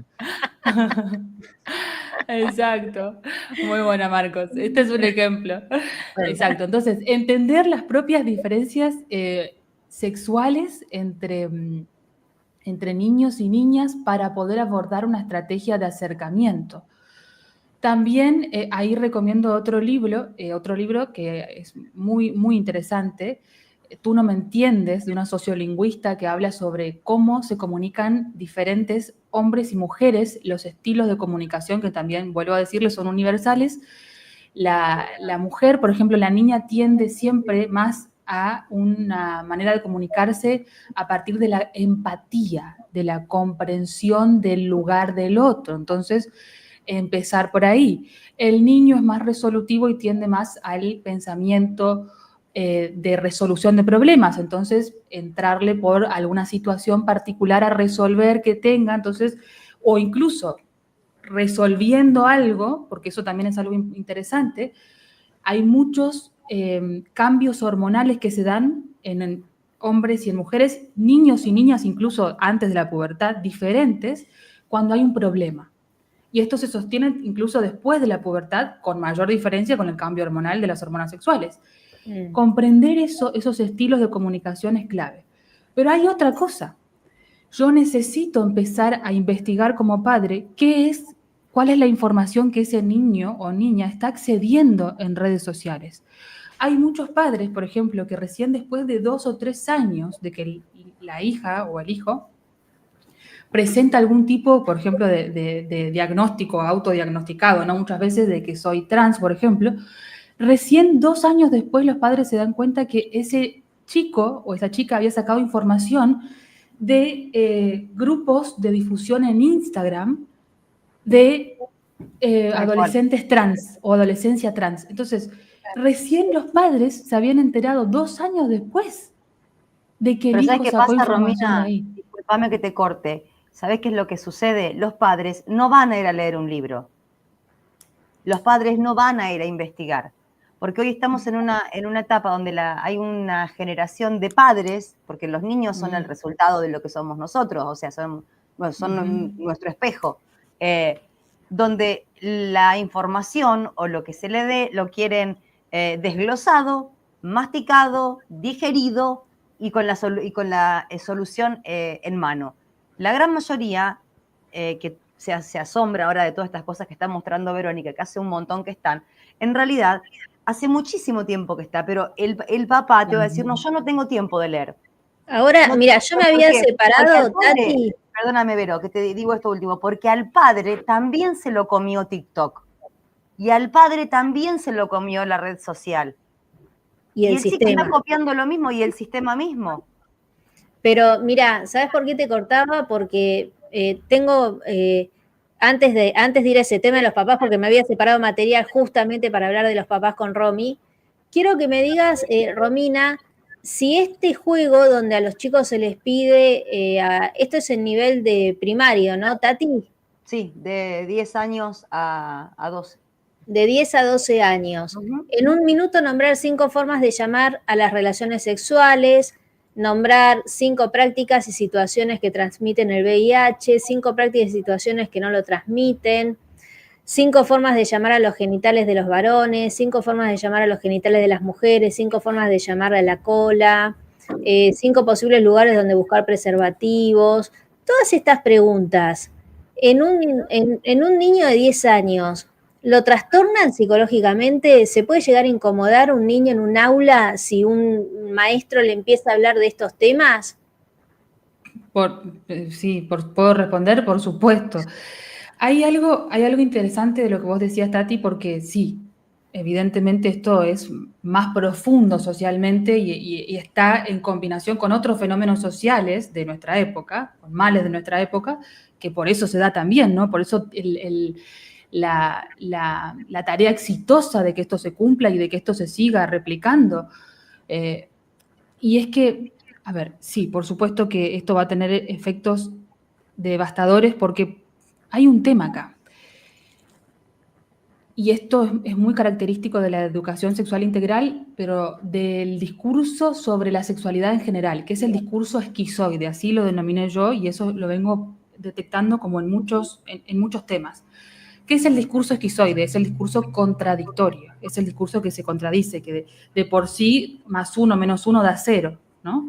Exacto. Muy buena, Marcos. Este es un ejemplo. Exacto. Entonces, entender las propias diferencias sexuales entre niños y niñas para poder abordar una estrategia de acercamiento. También ahí recomiendo otro libro que es muy, muy interesante, Tú no me entiendes, de una sociolingüista que habla sobre cómo se comunican diferentes hombres y mujeres, los estilos de comunicación, que también, vuelvo a decirles, son universales. La mujer, por ejemplo, la niña tiende siempre más a una manera de comunicarse a partir de la empatía, de la comprensión del lugar del otro. Entonces, empezar por ahí. El niño es más resolutivo y tiende más al pensamiento de resolución de problemas. Entonces, entrarle por alguna situación particular a resolver que tenga, entonces, o incluso resolviendo algo, porque eso también es algo interesante, hay muchos cambios hormonales que se dan en hombres y en mujeres, niños y niñas, incluso antes de la pubertad, diferentes, cuando hay un problema. Y esto se sostiene incluso después de la pubertad, con mayor diferencia con el cambio hormonal de las hormonas sexuales. Comprender esos estilos de comunicación es clave. Pero hay otra cosa. Yo necesito empezar a investigar como padre cuál es la información que ese niño o niña está accediendo en redes sociales. Hay muchos padres, por ejemplo, que recién después de 2 o 3 años de que la hija o el hijo presenta algún tipo, por ejemplo, de diagnóstico autodiagnosticado, ¿no? Muchas veces de que soy trans, por ejemplo, recién 2 años después los padres se dan cuenta que ese chico o esa chica había sacado información de grupos de difusión en Instagram de adolescentes trans o adolescencia trans. Entonces, recién los padres se habían enterado 2 años después de que el hijo sacó información de ahí. Disculpame que te corte. ¿Sabés qué es lo que sucede? Los padres no van a ir a leer un libro. Los padres no van a ir a investigar. Porque hoy estamos en una etapa donde hay una generación de padres, porque los niños son el resultado de lo que somos nosotros, o sea, son nuestro espejo, donde la información o lo que se le dé lo quieren desglosado, masticado, digerido y con la solución en mano. La gran mayoría que se asombra ahora de todas estas cosas que está mostrando Verónica, que hace un montón que están, en realidad hace muchísimo tiempo que está, pero el papá te va a decir, no, yo no tengo tiempo de leer. Ahora, No mira, tengo, yo me ¿por había qué? separado, Porque al padre, Tati. perdóname, Vero, que te digo esto último, porque al padre también se lo comió TikTok. Y al padre también se lo comió la red social. Y el el chico sistema. está copiando lo mismo y el sistema mismo. Pero mira, ¿sabes por qué te cortaba? Porque tengo, antes de ir a ese tema de los papás, porque me había separado material justamente para hablar de los papás con Romy, quiero que me digas, Romina, si este juego donde a los chicos se les pide, esto es el nivel de primario, ¿no, Tati? Sí, de 10 años a 12. De 10 a 12 años. En un minuto nombrar 5 formas de llamar a las relaciones sexuales, nombrar 5 prácticas y situaciones que transmiten el VIH, 5 prácticas y situaciones que no lo transmiten, 5 formas de llamar a los genitales de los varones, 5 formas de llamar a los genitales de las mujeres, 5 formas de llamar a la cola, 5 posibles lugares donde buscar preservativos. Todas estas preguntas, en un niño de 10 años, ¿lo trastornan psicológicamente? ¿Se puede llegar a incomodar un niño en un aula si un maestro le empieza a hablar de estos temas? ¿Puedo responder? Por supuesto. Hay algo interesante de lo que vos decías, Tati, porque sí, evidentemente esto es más profundo socialmente y está en combinación con otros fenómenos sociales de nuestra época, con males de nuestra época, que por eso se da también, ¿no? Por eso la tarea exitosa de que esto se cumpla y de que esto se siga replicando. Y es que, a ver, sí, por supuesto que esto va a tener efectos devastadores porque hay un tema acá. Y esto es muy característico de la educación sexual integral, pero del discurso sobre la sexualidad en general, que es el discurso esquizoide, así lo denominé yo, y eso lo vengo detectando como en muchos temas. ¿Qué es el discurso esquizoide? Es el discurso contradictorio, es el discurso que se contradice, que de por sí más 1 menos 1 da 0, ¿no?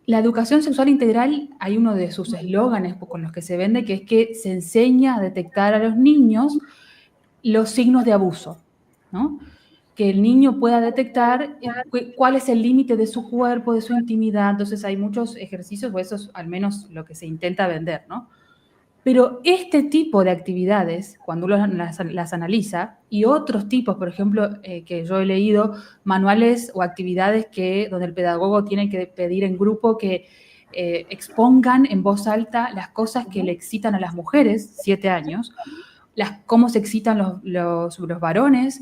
La educación sexual integral, hay uno de sus eslóganes con los que se vende, que es que se enseña a detectar a los niños los signos de abuso, ¿no? Que el niño pueda detectar cuál es el límite de su cuerpo, de su intimidad. Entonces hay muchos ejercicios, o eso es al menos lo que se intenta vender, ¿no? Pero este tipo de actividades, cuando uno las analiza, y otros tipos, por ejemplo, que yo he leído, manuales o actividades donde el pedagogo tiene que pedir en grupo que expongan en voz alta las cosas que le excitan a las mujeres, 7 años, cómo se excitan los varones,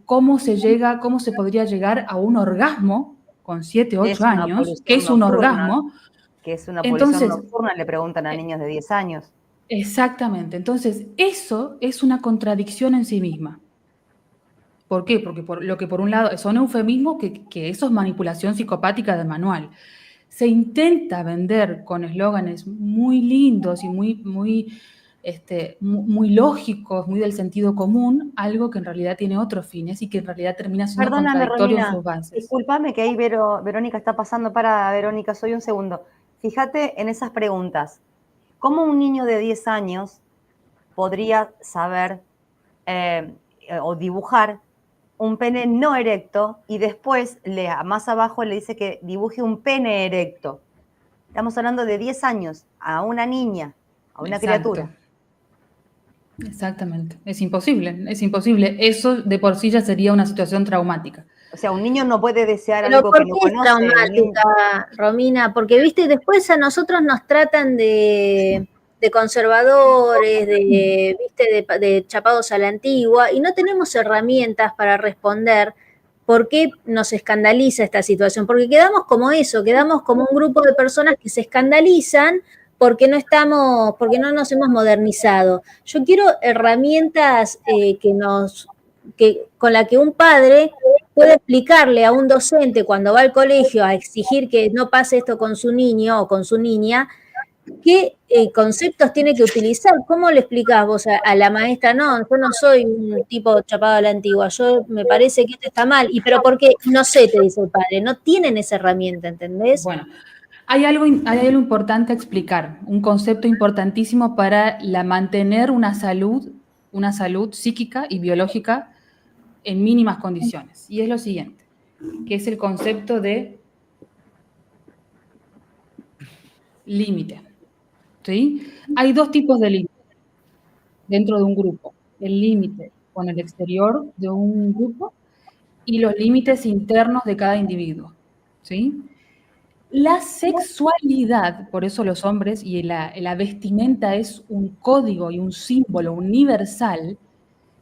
cómo se podría llegar a un orgasmo con 7, 8 años, ¿qué es un orgasmo? Que es una polución nocturna, le preguntan a niños de 10 años. Exactamente. Entonces, eso es una contradicción en sí misma. ¿Por qué? Porque por un lado son eufemismos que eso es manipulación psicopática del manual. Se intenta vender con eslóganes muy lindos y muy lógicos, muy del sentido común, algo que en realidad tiene otros fines y que en realidad termina siendo contradictorio en sus bases. Discúlpame que ahí Verónica está pasando. Para, Verónica, soy un segundo. Fíjate en esas preguntas. ¿Cómo un niño de 10 años podría saber o dibujar un pene no erecto y después más abajo le dice que dibuje un pene erecto? Estamos hablando de 10 años, a una niña, a una criatura. Exactamente, es imposible. Eso de por sí ya sería una situación traumática. O sea, un niño no puede desear algo que no conoce. ¿Por qué es traumática, Romina? Porque, viste, después a nosotros nos tratan de conservadores, de chapados a la antigua, y no tenemos herramientas para responder por qué nos escandaliza esta situación. Porque quedamos como eso, quedamos como un grupo de personas que se escandalizan porque no nos hemos modernizado. Yo quiero herramientas con la que un padre puede explicarle a un docente cuando va al colegio a exigir que no pase esto con su niño o con su niña, ¿qué conceptos tiene que utilizar? ¿Cómo le explicás vos a la maestra? No, yo no soy un tipo chapado a la antigua, yo me parece que esto está mal. ¿Y pero por qué? No sé, te dice el padre, no tienen esa herramienta, ¿entendés? Bueno, hay algo importante a explicar, un concepto importantísimo para mantener una salud psíquica y biológica en mínimas condiciones. Y es lo siguiente, que es el concepto de límite. ¿Sí? Hay dos tipos de límite dentro de un grupo. El límite con el exterior de un grupo y los límites internos de cada individuo. ¿Sí? La sexualidad, por eso los hombres y la vestimenta es un código y un símbolo universal,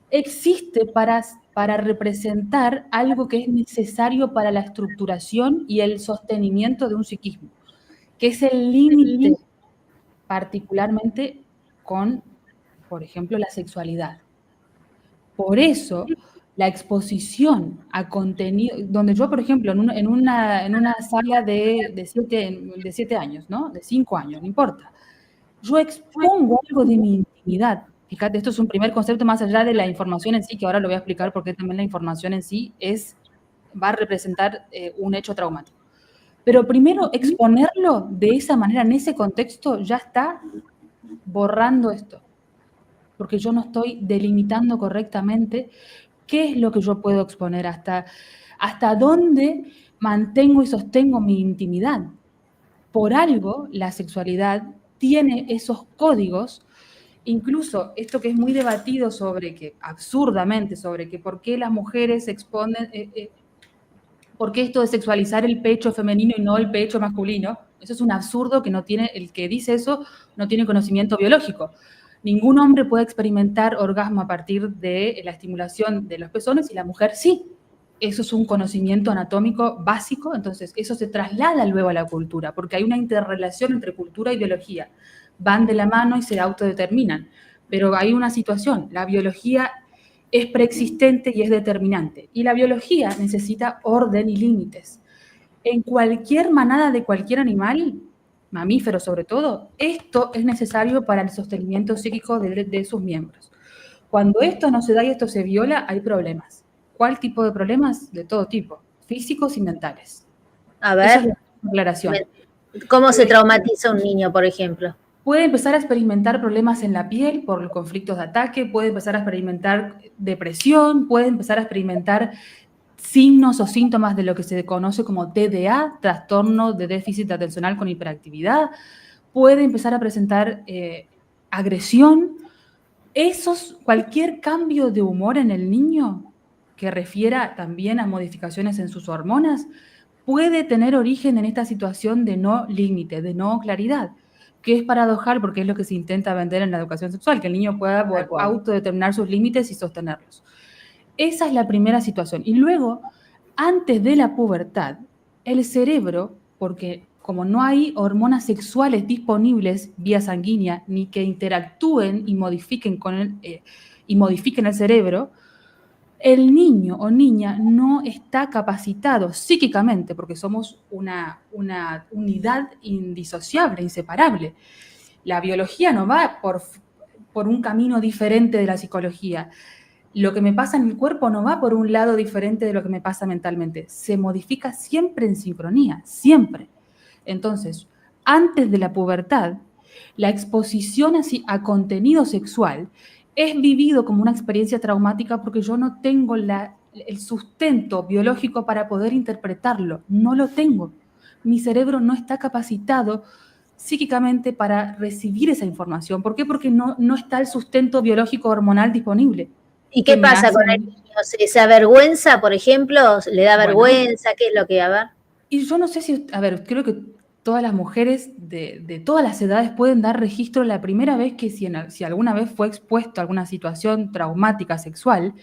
existe para representar algo que es necesario para la estructuración y el sostenimiento de un psiquismo, que es el límite particularmente con, por ejemplo, la sexualidad. Por eso, la exposición a contenido, donde yo, por ejemplo, en una sala de 7 años, ¿no? De 5 años, no importa, yo expongo algo de mi intimidad. Fíjate, esto es un primer concepto más allá de la información en sí, que ahora lo voy a explicar porque también la información en sí va a representar un hecho traumático. Pero primero, exponerlo de esa manera, en ese contexto, ya está borrando esto, porque yo no estoy delimitando correctamente qué es lo que yo puedo exponer, hasta dónde mantengo y sostengo mi intimidad. Por algo, la sexualidad tiene esos códigos, incluso esto que es muy debatido absurdamente, sobre que por qué las mujeres exponen, por qué esto de sexualizar el pecho femenino y no el pecho masculino. Eso es un absurdo que el que dice eso no tiene conocimiento biológico. Ningún hombre puede experimentar orgasmo a partir de la estimulación de los pezones y la mujer sí. Eso es un conocimiento anatómico básico, entonces eso se traslada luego a la cultura, porque hay una interrelación entre cultura y biología. Van de la mano y se autodeterminan, pero hay una situación, la biología es preexistente y es determinante, y la biología necesita orden y límites. En cualquier manada de cualquier animal, mamífero sobre todo, esto es necesario para el sostenimiento psíquico de sus miembros. Cuando esto no se da y esto se viola, hay problemas. ¿Cuál tipo de problemas? De todo tipo, físicos y mentales. A Esa es ver, la aclaración. ¿cómo se traumatiza un niño, por ejemplo? Puede empezar a experimentar problemas en la piel por conflictos de ataque, puede empezar a experimentar depresión, puede empezar a experimentar signos o síntomas de lo que se conoce como TDA, trastorno de déficit atencional con hiperactividad, puede empezar a presentar agresión. Cualquier cambio de humor en el niño que refiera también a modificaciones en sus hormonas, puede tener origen en esta situación de no límite, de no claridad, que es paradojal porque es lo que se intenta vender en la educación sexual, que el niño pueda autodeterminar sus límites y sostenerlos. Esa es la primera situación. Y luego, antes de la pubertad, el cerebro, porque como no hay hormonas sexuales disponibles vía sanguínea, ni que interactúen y modifiquen el cerebro, el niño o niña no está capacitado psíquicamente, porque somos una unidad indisociable, inseparable. La biología no va por un camino diferente de la psicología. Lo que me pasa en mi cuerpo no va por un lado diferente de lo que me pasa mentalmente. Se modifica siempre en sincronía, siempre. Entonces, antes de la pubertad, la exposición a contenido sexual es vivido como una experiencia traumática porque yo no tengo el sustento biológico para poder interpretarlo. No lo tengo. Mi cerebro no está capacitado psíquicamente para recibir esa información. ¿Por qué? Porque no está el sustento biológico hormonal disponible. ¿Y qué pasa con el niño? ¿Se avergüenza, por ejemplo? ¿Le da vergüenza? ¿Qué es lo que va? Y yo no sé creo que todas las mujeres de todas las edades pueden dar registro la primera vez que si alguna vez fue expuesto a alguna situación traumática sexual,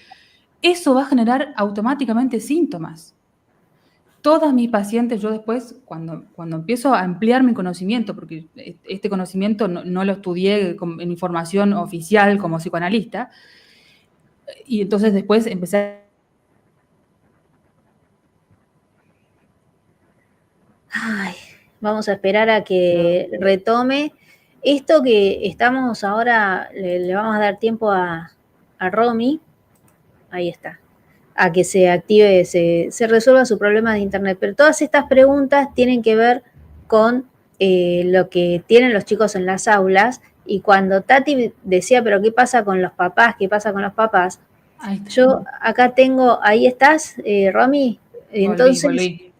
eso va a generar automáticamente síntomas. Todas mis pacientes, yo después, cuando empiezo a ampliar mi conocimiento, porque este conocimiento no lo estudié en información oficial como psicoanalista, y entonces después empecé Ay, vamos a esperar a que retome. esto que estamos ahora, le vamos a dar tiempo a Romy, ahí está, a que se active, se resuelva su problema de internet. Pero todas estas preguntas tienen que ver con lo que tienen los chicos en las aulas. Y cuando Tati decía, pero ¿qué pasa con los papás? ¿Qué pasa con los papás? Ahí está. Yo acá tengo, ahí estás, Romy. Entonces, Volví.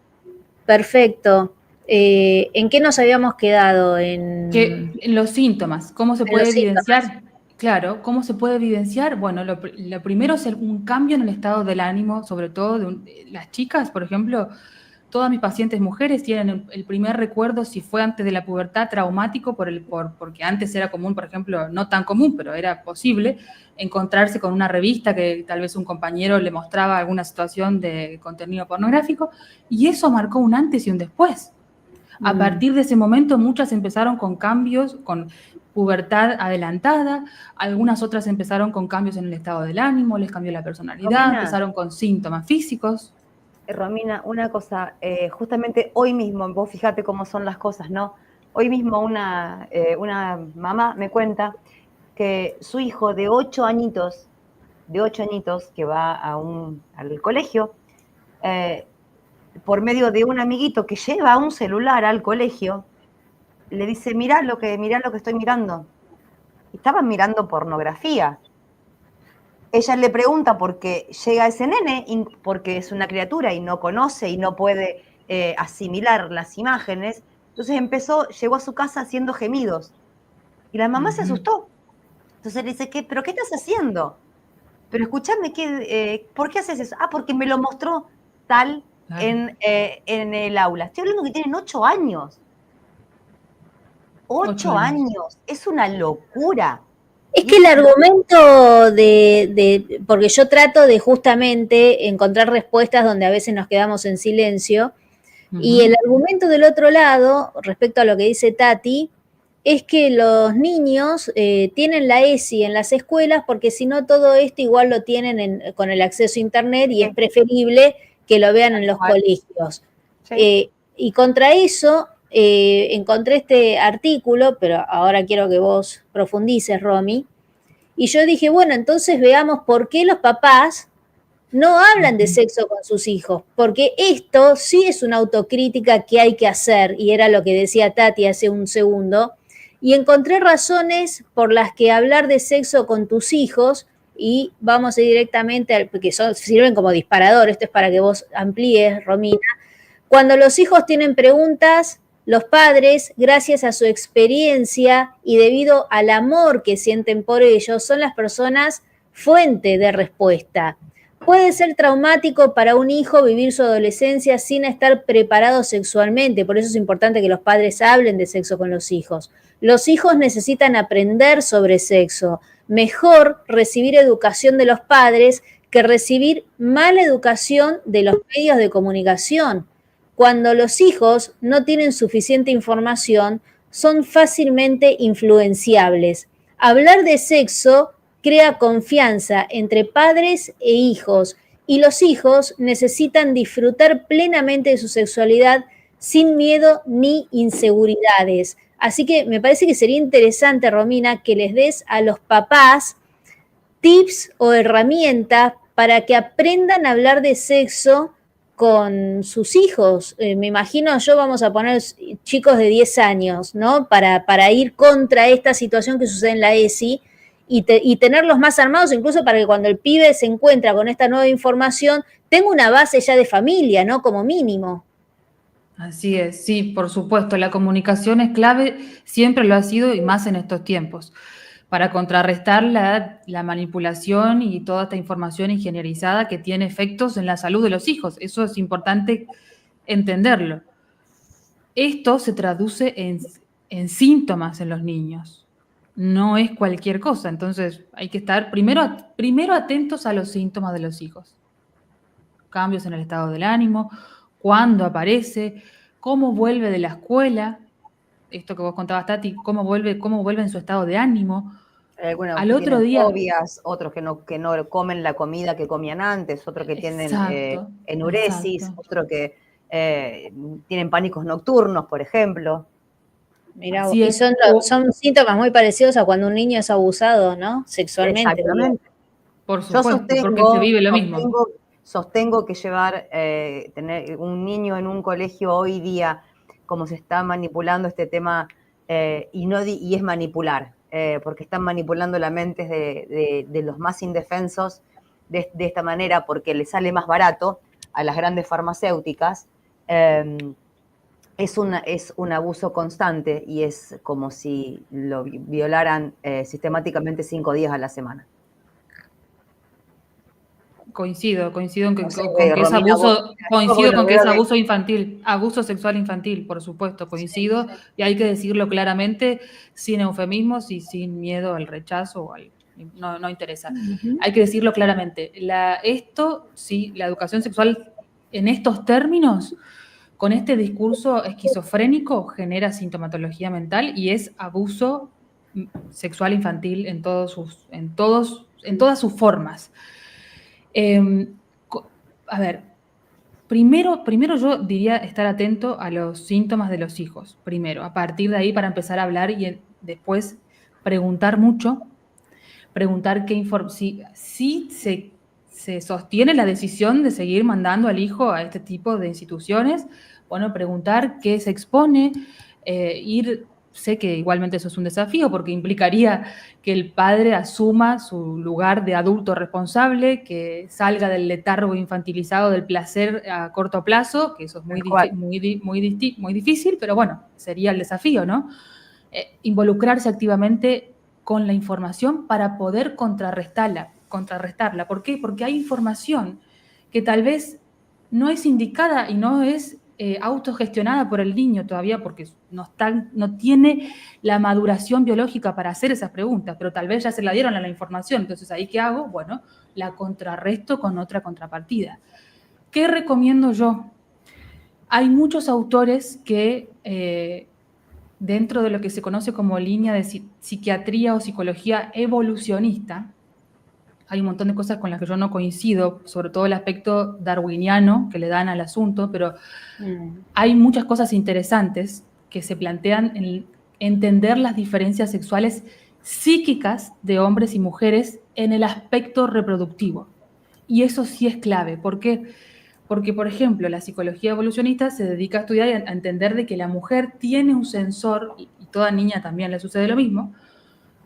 perfecto. ¿En qué nos habíamos quedado? En Los síntomas, ¿cómo se En puede los síntomas. evidenciar? Claro, ¿cómo se puede evidenciar? Bueno, lo primero es un cambio en el estado del ánimo, sobre todo de las chicas, por ejemplo. Todas mis pacientes mujeres tienen el primer recuerdo, si fue antes de la pubertad, traumático, porque antes era común, por ejemplo, no tan común, pero era posible, encontrarse con una revista que tal vez un compañero le mostraba alguna situación de contenido pornográfico, y eso marcó un antes y un después. A partir de ese momento, muchas empezaron con cambios, con pubertad adelantada, algunas otras empezaron con cambios en el estado del ánimo, les cambió la personalidad, Romina. empezaron con síntomas físicos. Romina, una cosa, justamente hoy mismo, vos fíjate cómo son las cosas, ¿no? Hoy mismo una mamá me cuenta que su hijo de 8 añitos, que va al colegio, por medio de un amiguito que lleva un celular al colegio, le dice, mirá lo que estoy mirando. Y estaban mirando pornografía. Ella le pregunta por qué llega ese nene, porque es una criatura y no conoce y no puede asimilar las imágenes. Entonces llegó a su casa haciendo gemidos. Y la mamá se asustó. Entonces le dice, ¿pero qué estás haciendo? Pero escúchame, ¿por qué haces eso? Ah, porque me lo mostró tal en el aula. Estoy hablando que tienen 8 años. 8 años. Es una locura. Es que el argumento porque yo trato de justamente encontrar respuestas donde a veces nos quedamos en silencio, y el argumento del otro lado, respecto a lo que dice Tati, es que los niños tienen la ESI en las escuelas porque si no todo esto igual lo tienen con el acceso a internet y es preferible que lo vean en los colegios. Sí. Y contra eso encontré este artículo, pero ahora quiero que vos profundices, Romy, y yo dije, bueno, entonces veamos por qué los papás no hablan de sexo con sus hijos, porque esto sí es una autocrítica que hay que hacer, y era lo que decía Tati hace un segundo, y encontré razones por las que hablar de sexo con tus hijos, y vamos a ir directamente, porque sirven como disparador, esto es para que vos amplíes, Romina. Cuando los hijos tienen preguntas, los padres, gracias a su experiencia y debido al amor que sienten por ellos, son las personas fuente de respuesta. Puede ser traumático para un hijo vivir su adolescencia sin estar preparado sexualmente, por eso es importante que los padres hablen de sexo con los hijos. Los hijos necesitan aprender sobre sexo. Mejor recibir educación de los padres que recibir mala educación de los medios de comunicación. Cuando los hijos no tienen suficiente información, son fácilmente influenciables. Hablar de sexo crea confianza entre padres e hijos, y los hijos necesitan disfrutar plenamente de su sexualidad sin miedo ni inseguridades. Así que me parece que sería interesante, Romina, que les des a los papás tips o herramientas para que aprendan a hablar de sexo con sus hijos. Me imagino yo, vamos a poner chicos de 10 años, ¿no? Para ir contra esta situación que sucede en la ESI y tenerlos más armados, incluso para que cuando el pibe se encuentra con esta nueva información, tenga una base ya de familia, ¿no? Como mínimo. Así es, sí, por supuesto, la comunicación es clave, siempre lo ha sido y más en estos tiempos, para contrarrestar la manipulación y toda esta información ingenierizada que tiene efectos en la salud de los hijos. Eso es importante entenderlo. Esto se traduce en síntomas en los niños, no es cualquier cosa. Entonces hay que estar primero atentos a los síntomas de los hijos. Cambios en el estado del ánimo, cuándo aparece, cómo vuelve de la escuela, esto que vos contabas, Tati, cómo vuelve en su estado de ánimo. Algunos al que otro tienen día, fobias, otros que no comen la comida que comían antes, otros que tienen enuresis, otros que tienen pánicos nocturnos, por ejemplo. Mirá vos. Así Y es. son síntomas muy parecidos a cuando un niño es abusado, ¿no? Sexualmente. Digo. Exactamente. Por Yo supuesto, porque se vive lo mismo. sostengo que llevar, tener un niño en un colegio hoy día, como se está manipulando este tema, y es manipular, porque están manipulando la mente de los más indefensos de esta manera, porque les sale más barato a las grandes farmacéuticas. Es un abuso constante y es como si lo violaran sistemáticamente 5 días a la semana. Coincido en que, No sé, con que es Romina, abuso, coincido lo con que veo es abuso infantil, abuso sexual infantil, por supuesto, coincido, y hay que decirlo claramente, sin eufemismos y sin miedo al rechazo o no interesa. Hay que decirlo claramente. La educación sexual en estos términos, con este discurso esquizofrénico, genera sintomatología mental y es abuso sexual infantil en todas sus formas. A ver, primero yo diría estar atento a los síntomas de los hijos, primero, a partir de ahí para empezar a hablar y después preguntar mucho, preguntar si se sostiene la decisión de seguir mandando al hijo a este tipo de instituciones, bueno, preguntar qué se expone, sé que igualmente eso es un desafío porque implicaría que el padre asuma su lugar de adulto responsable, que salga del letargo infantilizado del placer a corto plazo, que eso es muy difícil, pero bueno, sería el desafío, ¿no? Involucrarse activamente con la información para poder contrarrestarla. ¿Por qué? Porque hay información que tal vez no es indicada y no es autogestionada por el niño todavía porque no tiene la maduración biológica para hacer esas preguntas, pero tal vez ya se la dieron a la información. Entonces, ¿ahí qué hago? Bueno, la contrarresto con otra contrapartida. ¿Qué recomiendo yo? Hay muchos autores que dentro de lo que se conoce como línea de psiquiatría o psicología evolucionista, hay un montón de cosas con las que yo no coincido, sobre todo el aspecto darwiniano que le dan al asunto, pero hay muchas cosas interesantes que se plantean en entender las diferencias sexuales psíquicas de hombres y mujeres en el aspecto reproductivo. Y eso sí es clave. ¿Por qué? Porque, por ejemplo, la psicología evolucionista se dedica a estudiar y a entender de que la mujer tiene un sensor, y toda niña también le sucede lo mismo,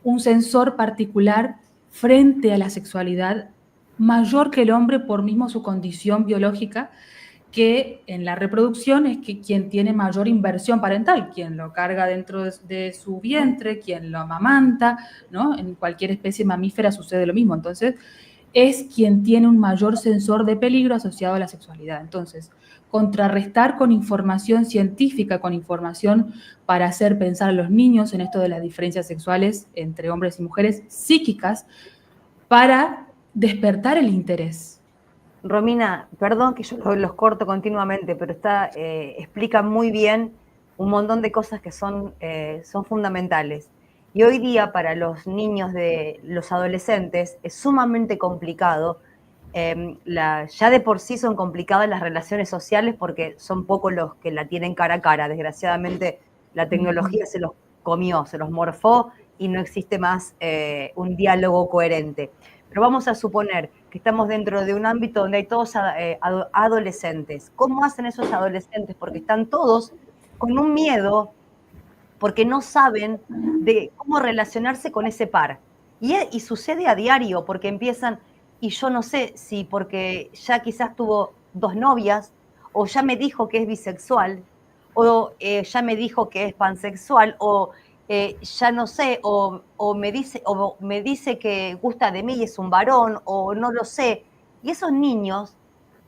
un sensor particular frente a la sexualidad mayor que el hombre por mismo su condición biológica, que en la reproducción es que quien tiene mayor inversión parental, quien lo carga dentro de su vientre, quien lo amamanta, ¿no? En cualquier especie mamífera sucede lo mismo. Entonces, es quien tiene un mayor sensor de peligro asociado a la sexualidad. Entonces, contrarrestar con información científica, con información para hacer pensar a los niños en esto de las diferencias sexuales entre hombres y mujeres psíquicas, para despertar el interés. Romina, perdón que yo los corto continuamente, pero explica muy bien un montón de cosas que son fundamentales. Y hoy día para los niños los adolescentes es sumamente complicado. Ya de por sí son complicadas las relaciones sociales porque son pocos los que la tienen cara a cara. Desgraciadamente la tecnología se los comió, se los morfó y no existe más un diálogo coherente. Pero vamos a suponer que estamos dentro de un ámbito donde hay todos adolescentes. ¿Cómo hacen esos adolescentes? Porque están todos con un miedo, porque no saben de cómo relacionarse con ese par. Y sucede a diario, porque empiezan, y yo no sé si porque ya quizás tuvo 2 novias, o ya me dijo que es bisexual, o ya me dijo que es pansexual, o ya no sé, o me dice que gusta de mí y es un varón, o no lo sé. Y esos niños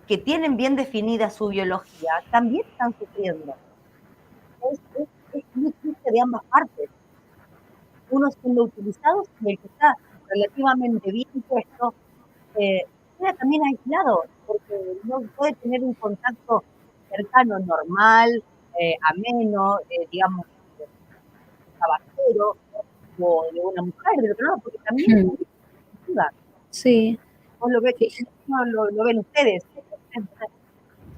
que tienen bien definida su biología también están sufriendo. Es muy triste de ambas partes. Uno siendo utilizado y el que está relativamente bien puesto queda también aislado, porque no puede tener un contacto cercano, normal, ameno, digamos, caballero, o de una mujer, del otro lado, porque también Sí. vos lo ven ustedes.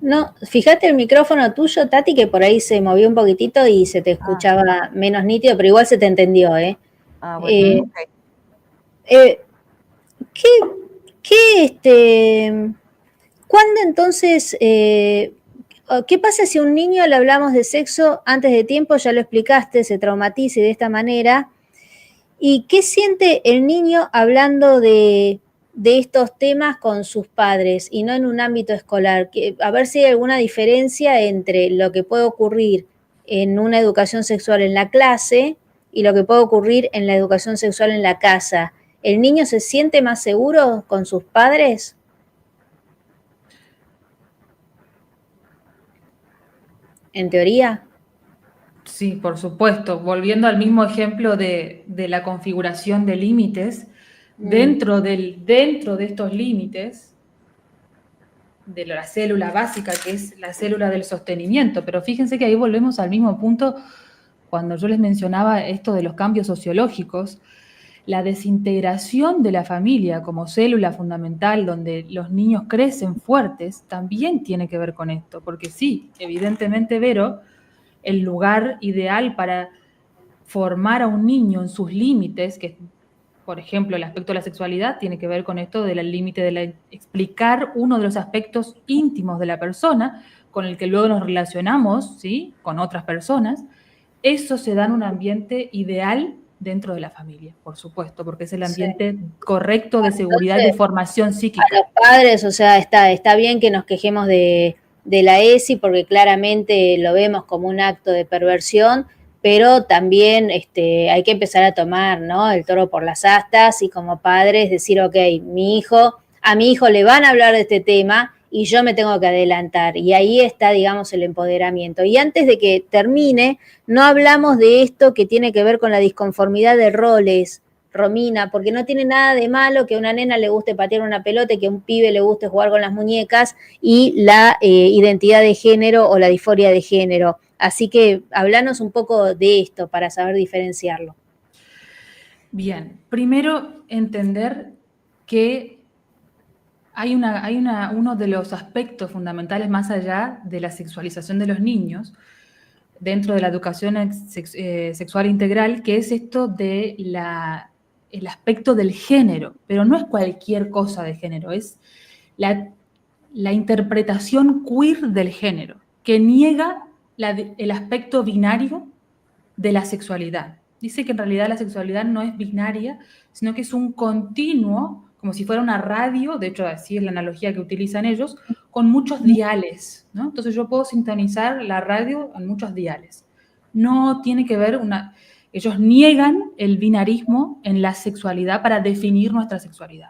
No, fíjate el micrófono tuyo, Tati, que por ahí se movió un poquitito y se te escuchaba menos nítido, pero igual se te entendió, ¿eh? Bueno, ok. ¿Cuándo entonces, qué pasa si a un niño le hablamos de sexo antes de tiempo? Ya lo explicaste, se traumatiza de esta manera. ¿Y qué siente el niño hablando de estos temas con sus padres y no en un ámbito escolar? A ver si hay alguna diferencia entre lo que puede ocurrir en una educación sexual en la clase y lo que puede ocurrir en la educación sexual en la casa. ¿El niño se siente más seguro con sus padres? ¿En teoría? Sí, por supuesto. Volviendo al mismo ejemplo de la configuración de límites, dentro de estos límites, de la célula básica, que es la célula del sostenimiento, pero fíjense que ahí volvemos al mismo punto cuando yo les mencionaba esto de los cambios sociológicos. La desintegración de la familia como célula fundamental donde los niños crecen fuertes también tiene que ver con esto, porque sí, evidentemente, Vero, el lugar ideal para formar a un niño en sus límites, que por ejemplo el aspecto de la sexualidad tiene que ver con esto del límite de explicar uno de los aspectos íntimos de la persona con el que luego nos relacionamos, ¿sí?, con otras personas. Eso se da en un ambiente ideal dentro de la familia, por supuesto, porque es el ambiente correcto de seguridad y de formación psíquica. A los padres, o sea, está bien que nos quejemos de la ESI porque claramente lo vemos como un acto de perversión, pero también hay que empezar a tomar, ¿no?, el toro por las astas y como padres decir, ok, a mi hijo le van a hablar de este tema y yo me tengo que adelantar. Y ahí está, digamos, el empoderamiento. Y antes de que termine, no hablamos de esto que tiene que ver con la disconformidad de roles, Romina, porque no tiene nada de malo que a una nena le guste patear una pelota y que a un pibe le guste jugar con las muñecas y la identidad de género o la disforia de género. Así que hablanos un poco de esto para saber diferenciarlo. Bien, primero entender que hay uno de los aspectos fundamentales más allá de la sexualización de los niños dentro de la educación sexual integral, que es esto de el aspecto del género, pero no es cualquier cosa de género, es la interpretación queer del género, que niega el aspecto binario de la sexualidad. Dice que en realidad la sexualidad no es binaria, sino que es un continuo, como si fuera una radio, de hecho así es la analogía que utilizan ellos, con muchos diales, ¿no? Entonces yo puedo sintonizar la radio en muchos diales. No tiene que ver ellos niegan el binarismo en la sexualidad para definir nuestra sexualidad.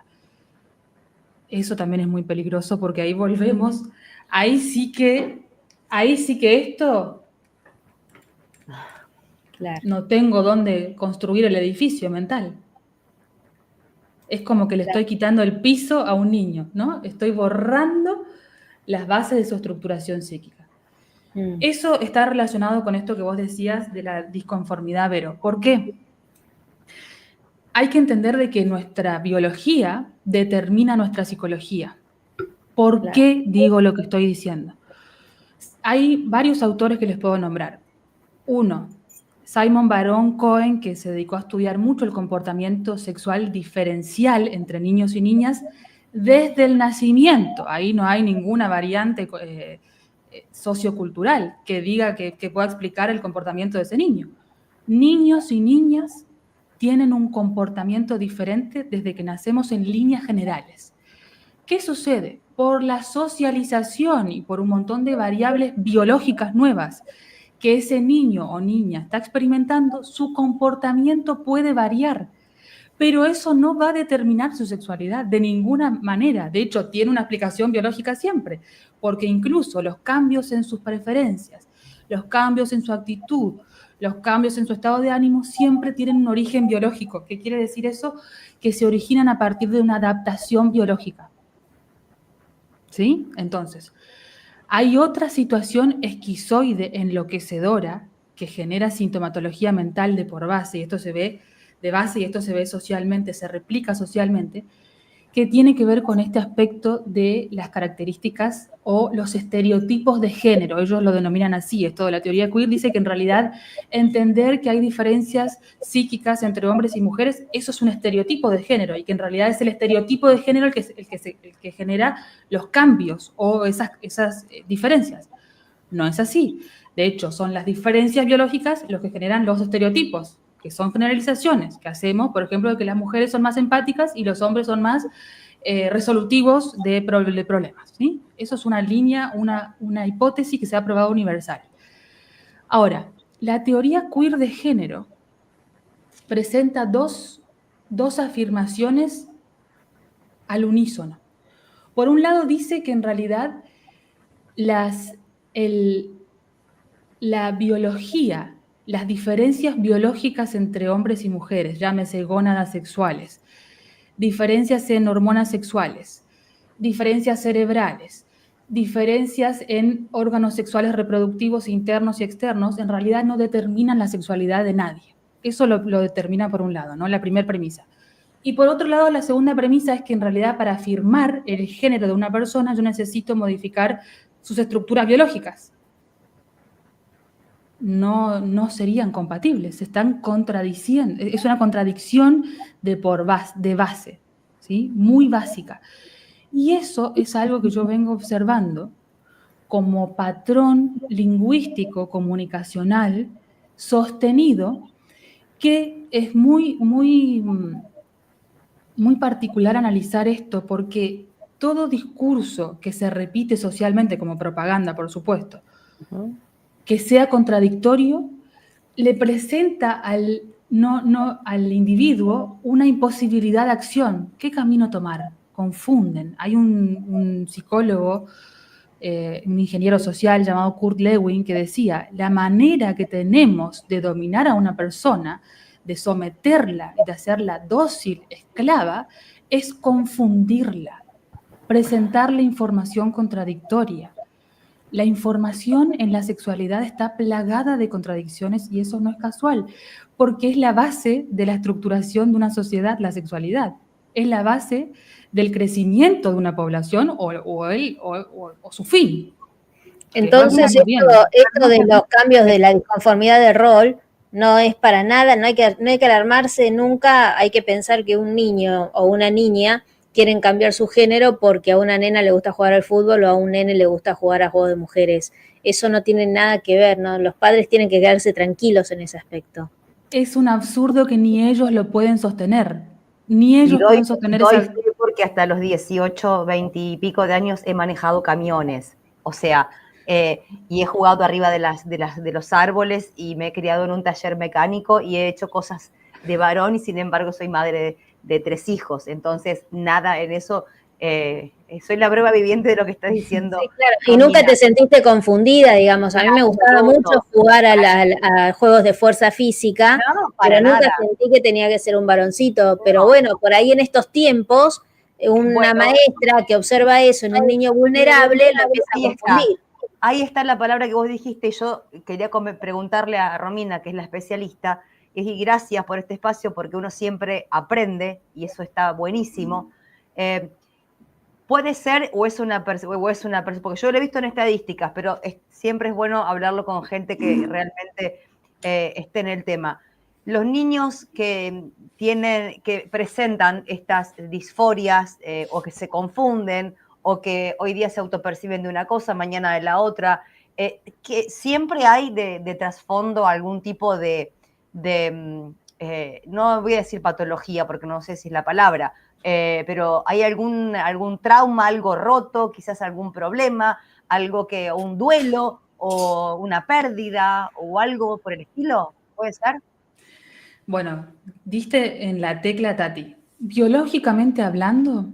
Eso también es muy peligroso porque ahí volvemos, ahí sí que esto... Claro. No tengo dónde construir el edificio mental. Es como que le estoy quitando el piso a un niño, ¿no? Estoy borrando las bases de su estructuración psíquica. Eso está relacionado con esto que vos decías de la disconformidad, Vero. ¿Por qué? Hay que entender de que nuestra biología determina nuestra psicología. ¿Por qué digo lo que estoy diciendo? Hay varios autores que les puedo nombrar. Uno, Simon Baron Cohen, que se dedicó a estudiar mucho el comportamiento sexual diferencial entre niños y niñas desde el nacimiento. Ahí no hay ninguna variante sociocultural que diga que pueda explicar el comportamiento de ese niño. Niños y niñas tienen un comportamiento diferente desde que nacemos en líneas generales. ¿Qué sucede? Por la socialización y por un montón de variables biológicas nuevas que ese niño o niña está experimentando, su comportamiento puede variar, pero eso no va a determinar su sexualidad de ninguna manera. De hecho, tiene una explicación biológica siempre, porque incluso los cambios en sus preferencias, los cambios en su actitud, los cambios en su estado de ánimo siempre tienen un origen biológico. ¿Qué quiere decir eso? Que se originan a partir de una adaptación biológica. ¿Sí? Entonces, hay otra situación esquizoide enloquecedora que genera sintomatología mental de por base, y esto se ve de base y esto se ve socialmente, se replica socialmente, que tiene que ver con este aspecto de las características o los estereotipos de género. Ellos lo denominan así. Esto de la teoría queer dice que en realidad entender que hay diferencias psíquicas entre hombres y mujeres, eso es un estereotipo de género, y que en realidad es el estereotipo de género el que genera los cambios o esas diferencias. No es así. De hecho, son las diferencias biológicas los que generan los estereotipos, que son generalizaciones que hacemos, por ejemplo, de que las mujeres son más empáticas y los hombres son más resolutivos de problemas, ¿sí? Eso es una línea, una hipótesis que se ha probado universal. Ahora, la teoría queer de género presenta dos afirmaciones al unísono. Por un lado dice que en realidad la biología, las diferencias biológicas entre hombres y mujeres, llámese gónadas sexuales, diferencias en hormonas sexuales, diferencias cerebrales, diferencias en órganos sexuales reproductivos internos y externos, en realidad no determinan la sexualidad de nadie. Eso lo determina por un lado, ¿no? La primera premisa. Y por otro lado, la segunda premisa es que en realidad para afirmar el género de una persona yo necesito modificar sus estructuras biológicas. No serían compatibles, se están contradiciendo. Es una contradicción de base, ¿sí? Muy básica. Y eso es algo que yo vengo observando como patrón lingüístico comunicacional sostenido, que es muy particular analizar esto, porque todo discurso que se repite socialmente como propaganda, por supuesto, que sea contradictorio, le presenta al individuo una imposibilidad de acción. ¿Qué camino tomar? Confunden. Hay un psicólogo, un ingeniero social llamado Kurt Lewin, que decía, la manera que tenemos de dominar a una persona, de someterla y de hacerla dócil, esclava, es confundirla, presentarle información contradictoria. La información en la sexualidad está plagada de contradicciones y eso no es casual, porque es la base de la estructuración de una sociedad, la sexualidad. Es la base del crecimiento de una población o su fin. Entonces, esto de los cambios de la disconformidad de rol no es para nada, no hay que alarmarse nunca, hay que pensar que un niño o una niña quieren cambiar su género porque a una nena le gusta jugar al fútbol o a un nene le gusta jugar a juegos de mujeres. Eso no tiene nada que ver, ¿no? Los padres tienen que quedarse tranquilos en ese aspecto. Es un absurdo que ni ellos lo pueden sostener. Ni ellos pueden sostener esa... Porque hasta los 18, 20 y pico de años he manejado camiones. O sea, y he jugado arriba de los árboles y me he criado en un taller mecánico y he hecho cosas de varón y sin embargo soy madre de 3 hijos. Entonces, nada en eso... soy la prueba viviente de lo que estás diciendo. Sí, claro. Y nunca te sentiste confundida, digamos. A mí me gustaba mucho jugar a juegos de fuerza física, pero nunca sentí que tenía que ser un varoncito. Pero bueno, por ahí en estos tiempos, una maestra que observa eso en un niño vulnerable lo empieza a confundir. Ahí está la palabra que vos dijiste. Yo quería preguntarle a Romina, que es la especialista, y gracias por este espacio, porque uno siempre aprende, y eso está buenísimo. Puede ser o es una persona, porque yo lo he visto en estadísticas, pero siempre es bueno hablarlo con gente que realmente esté en el tema. Los niños que presentan estas disforias o que se confunden o que hoy día se autoperciben de una cosa, mañana de la otra, que siempre hay de trasfondo algún tipo no voy a decir patología porque no sé si es la palabra, pero hay algún trauma, algo roto, quizás algún problema, un duelo o una pérdida o algo por el estilo, ¿puede ser? Bueno, diste en la tecla, Tati. Biológicamente hablando,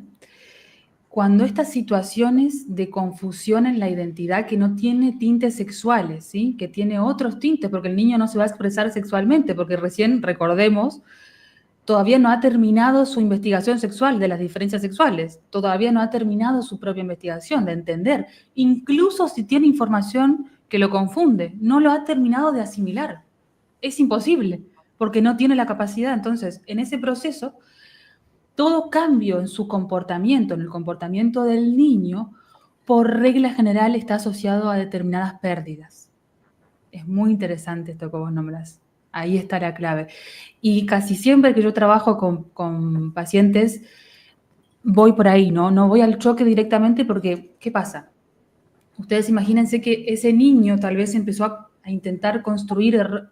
cuando estas situaciones de confusión en la identidad que no tiene tintes sexuales, ¿sí? Que tiene otros tintes, porque el niño no se va a expresar sexualmente, porque recién, recordemos, todavía no ha terminado su investigación sexual de las diferencias sexuales, todavía no ha terminado su propia investigación de entender, incluso si tiene información que lo confunde, no lo ha terminado de asimilar. Es imposible, porque no tiene la capacidad. Entonces, en ese proceso, todo cambio en su comportamiento, en el comportamiento del niño, por regla general está asociado a determinadas pérdidas. Es muy interesante esto que vos nombrás. Ahí está la clave. Y casi siempre que yo trabajo con pacientes, voy por ahí, ¿no? No voy al choque directamente porque, ¿qué pasa? Ustedes imagínense que ese niño tal vez empezó a intentar construir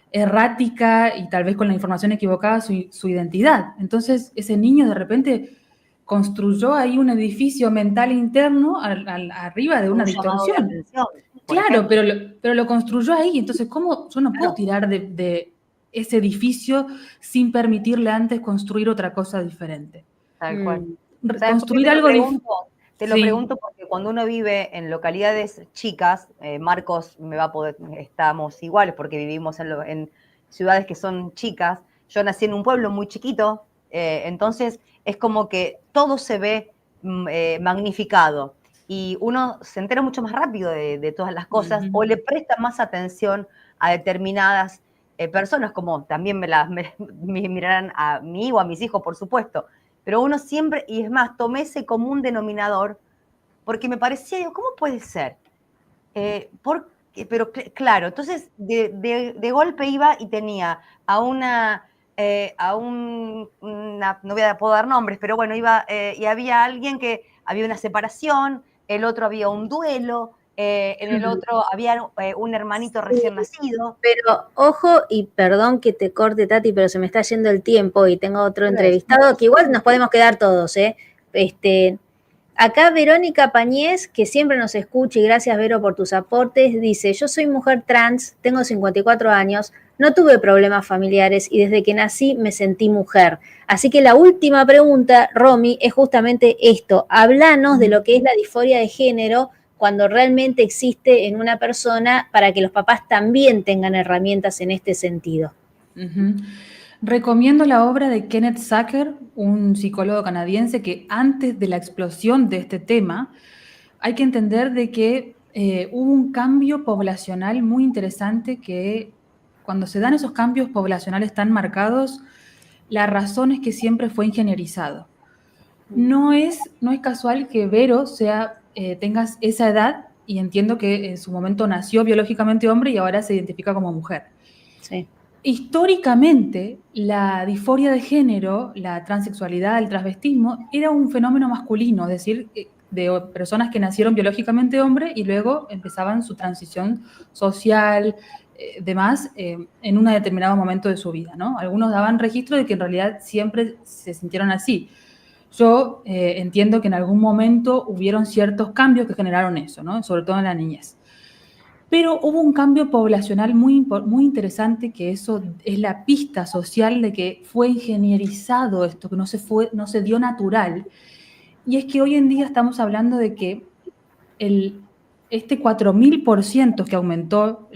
errática y tal vez con la información equivocada su identidad. Entonces, ese niño de repente construyó ahí un edificio mental interno arriba de una Un llamado de distorsión. atención, por Claro, ejemplo. pero lo construyó ahí. Entonces, ¿cómo? Yo no puedo tirar de ese edificio sin permitirle antes construir otra cosa diferente. Tal cual. Mm. ¿Sabes por qué Construir te lo algo pregunto? Te lo Sí. pregunto porque cuando uno vive en localidades chicas, Marcos me va a poder, estamos iguales porque vivimos en ciudades que son chicas. Yo nací en un pueblo muy chiquito, entonces es como que todo se ve magnificado y uno se entera mucho más rápido de todas las cosas o le presta más atención a determinadas personas, como también me mirarán a mí o a mis hijos, por supuesto. Pero uno siempre, y es más, tomé ese común denominador porque me parecía, digo, ¿cómo puede ser? Pero claro, entonces de golpe iba y tenía a una, no puedo dar nombres, pero bueno, iba y había alguien que había una separación, el otro había un duelo, en el otro había un hermanito recién nacido. Pero ojo, y perdón que te corte, Tati, pero se me está yendo el tiempo y tengo otro entrevistado, que igual nos podemos quedar todos, ¿eh? Acá Verónica Pañez, que siempre nos escucha, y gracias, Vero, por tus aportes, dice: yo soy mujer trans, tengo 54 años, no tuve problemas familiares y desde que nací me sentí mujer. Así que la última pregunta, Romy, es justamente esto. Háblanos de lo que es la disforia de género cuando realmente existe en una persona, para que los papás también tengan herramientas en este sentido. Recomiendo la obra de Kenneth Zucker, un psicólogo canadiense que antes de la explosión de este tema, hay que entender de que hubo un cambio poblacional muy interesante, que cuando se dan esos cambios poblacionales tan marcados, la razón es que siempre fue ingenierizado. No es casual que Vero tengas esa edad, y entiendo que en su momento nació biológicamente hombre y ahora se identifica como mujer. Sí. Históricamente, la disforia de género, la transexualidad, el transvestismo, era un fenómeno masculino, es decir, de personas que nacieron biológicamente hombre y luego empezaban su transición social, demás, en un determinado momento de su vida, ¿no? Algunos daban registro de que en realidad siempre se sintieron así. Yo entiendo que en algún momento hubieron ciertos cambios que generaron eso, ¿no? Sobre todo en la niñez. Pero hubo un cambio poblacional muy interesante, que eso es la pista social de que fue ingenierizado esto, que no se dio natural. Y es que hoy en día estamos hablando de que este 4000% que aumentó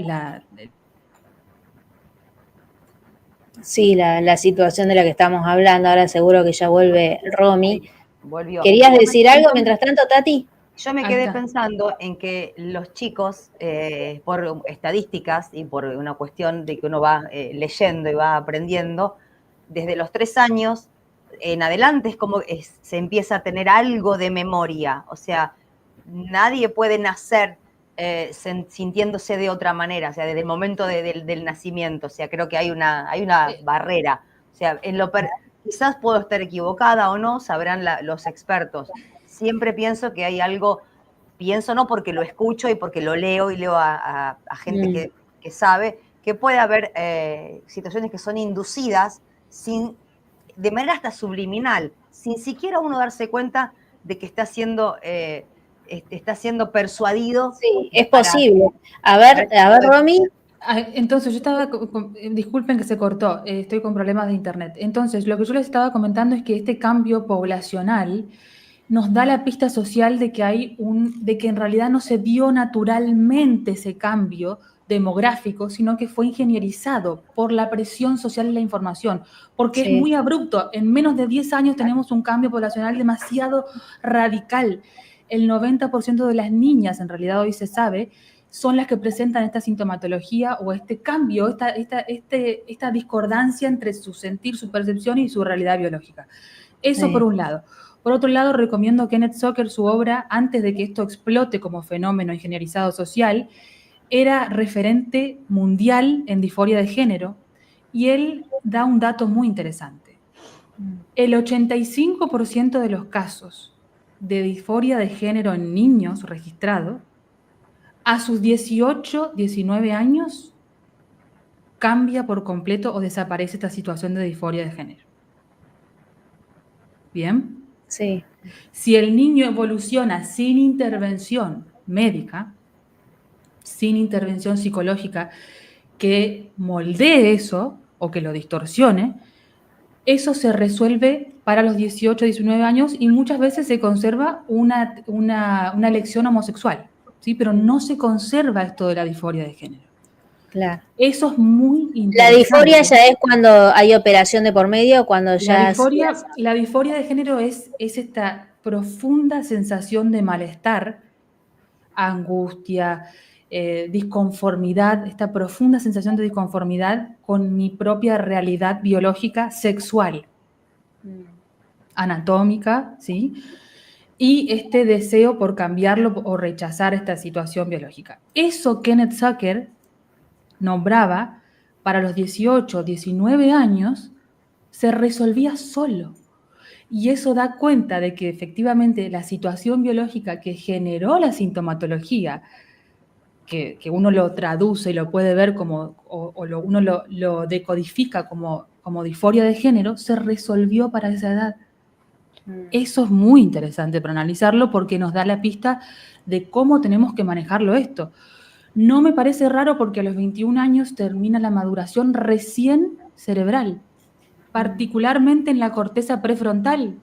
Sí, la situación de la que estamos hablando, ahora seguro que ya vuelve Romy. Sí, volvió. ¿Querías decir algo mientras tanto, Tati? Yo me quedé pensando en que los chicos, por estadísticas y por una cuestión de que uno va leyendo y va aprendiendo, desde los 3 años en adelante es como se empieza a tener algo de memoria. O sea, nadie puede nacer sintiéndose de otra manera, o sea, desde el momento del nacimiento. O sea, creo que hay una barrera. O sea, quizás puedo estar equivocada o no, sabrán los expertos. Siempre pienso que hay algo, pienso no porque lo escucho y porque lo leo y leo a gente que sabe, que puede haber situaciones que son inducidas de manera hasta subliminal, sin siquiera uno darse cuenta de que está siendo persuadido. Sí, es posible. A ver, Romy. Entonces, yo estaba, disculpen que se cortó, estoy con problemas de internet. Entonces, lo que yo les estaba comentando es que este cambio poblacional nos da la pista social de que de que en realidad no se dio naturalmente ese cambio demográfico, sino que fue ingenierizado por la presión social y la información, porque es muy abrupto. En menos de 10 años tenemos un cambio poblacional demasiado radical. El 90% de las niñas, en realidad hoy se sabe, son las que presentan esta sintomatología o este cambio, esta discordancia entre su sentir, su percepción y su realidad biológica. Eso Sí. por un lado. Por otro lado, recomiendo a Kenneth Zucker, su obra, antes de que esto explote como fenómeno ingenierizado social, era referente mundial en disforia de género, y él da un dato muy interesante. El 85% de los casos de disforia de género en niños registrados, a sus 18, 19 años, cambia por completo o desaparece esta situación de disforia de género. ¿Bien? Sí. Si el niño evoluciona sin intervención médica, sin intervención psicológica que moldee eso o que lo distorsione, eso se resuelve para los 18, 19 años y muchas veces se conserva una elección homosexual, ¿sí? Pero no se conserva esto de la disforia de género. Claro. Eso es muy La interesante. disforia ya es cuando hay operación de por medio, cuando ya... La disforia de género es esta profunda sensación de malestar, angustia, disconformidad, esta profunda sensación de disconformidad con mi propia realidad biológica sexual, anatómica, ¿sí? Y este deseo por cambiarlo o rechazar esta situación biológica. Eso Kenneth Zucker nombraba para los 18, 19 años, se resolvía solo. Y eso da cuenta de que efectivamente la situación biológica que generó la sintomatología, que uno lo traduce y lo puede ver como, uno lo decodifica como disforia de género, se resolvió para esa edad. Eso es muy interesante para analizarlo porque nos da la pista de cómo tenemos que manejarlo esto. No me parece raro porque a los 21 años termina la maduración recién cerebral, particularmente en la corteza prefrontal,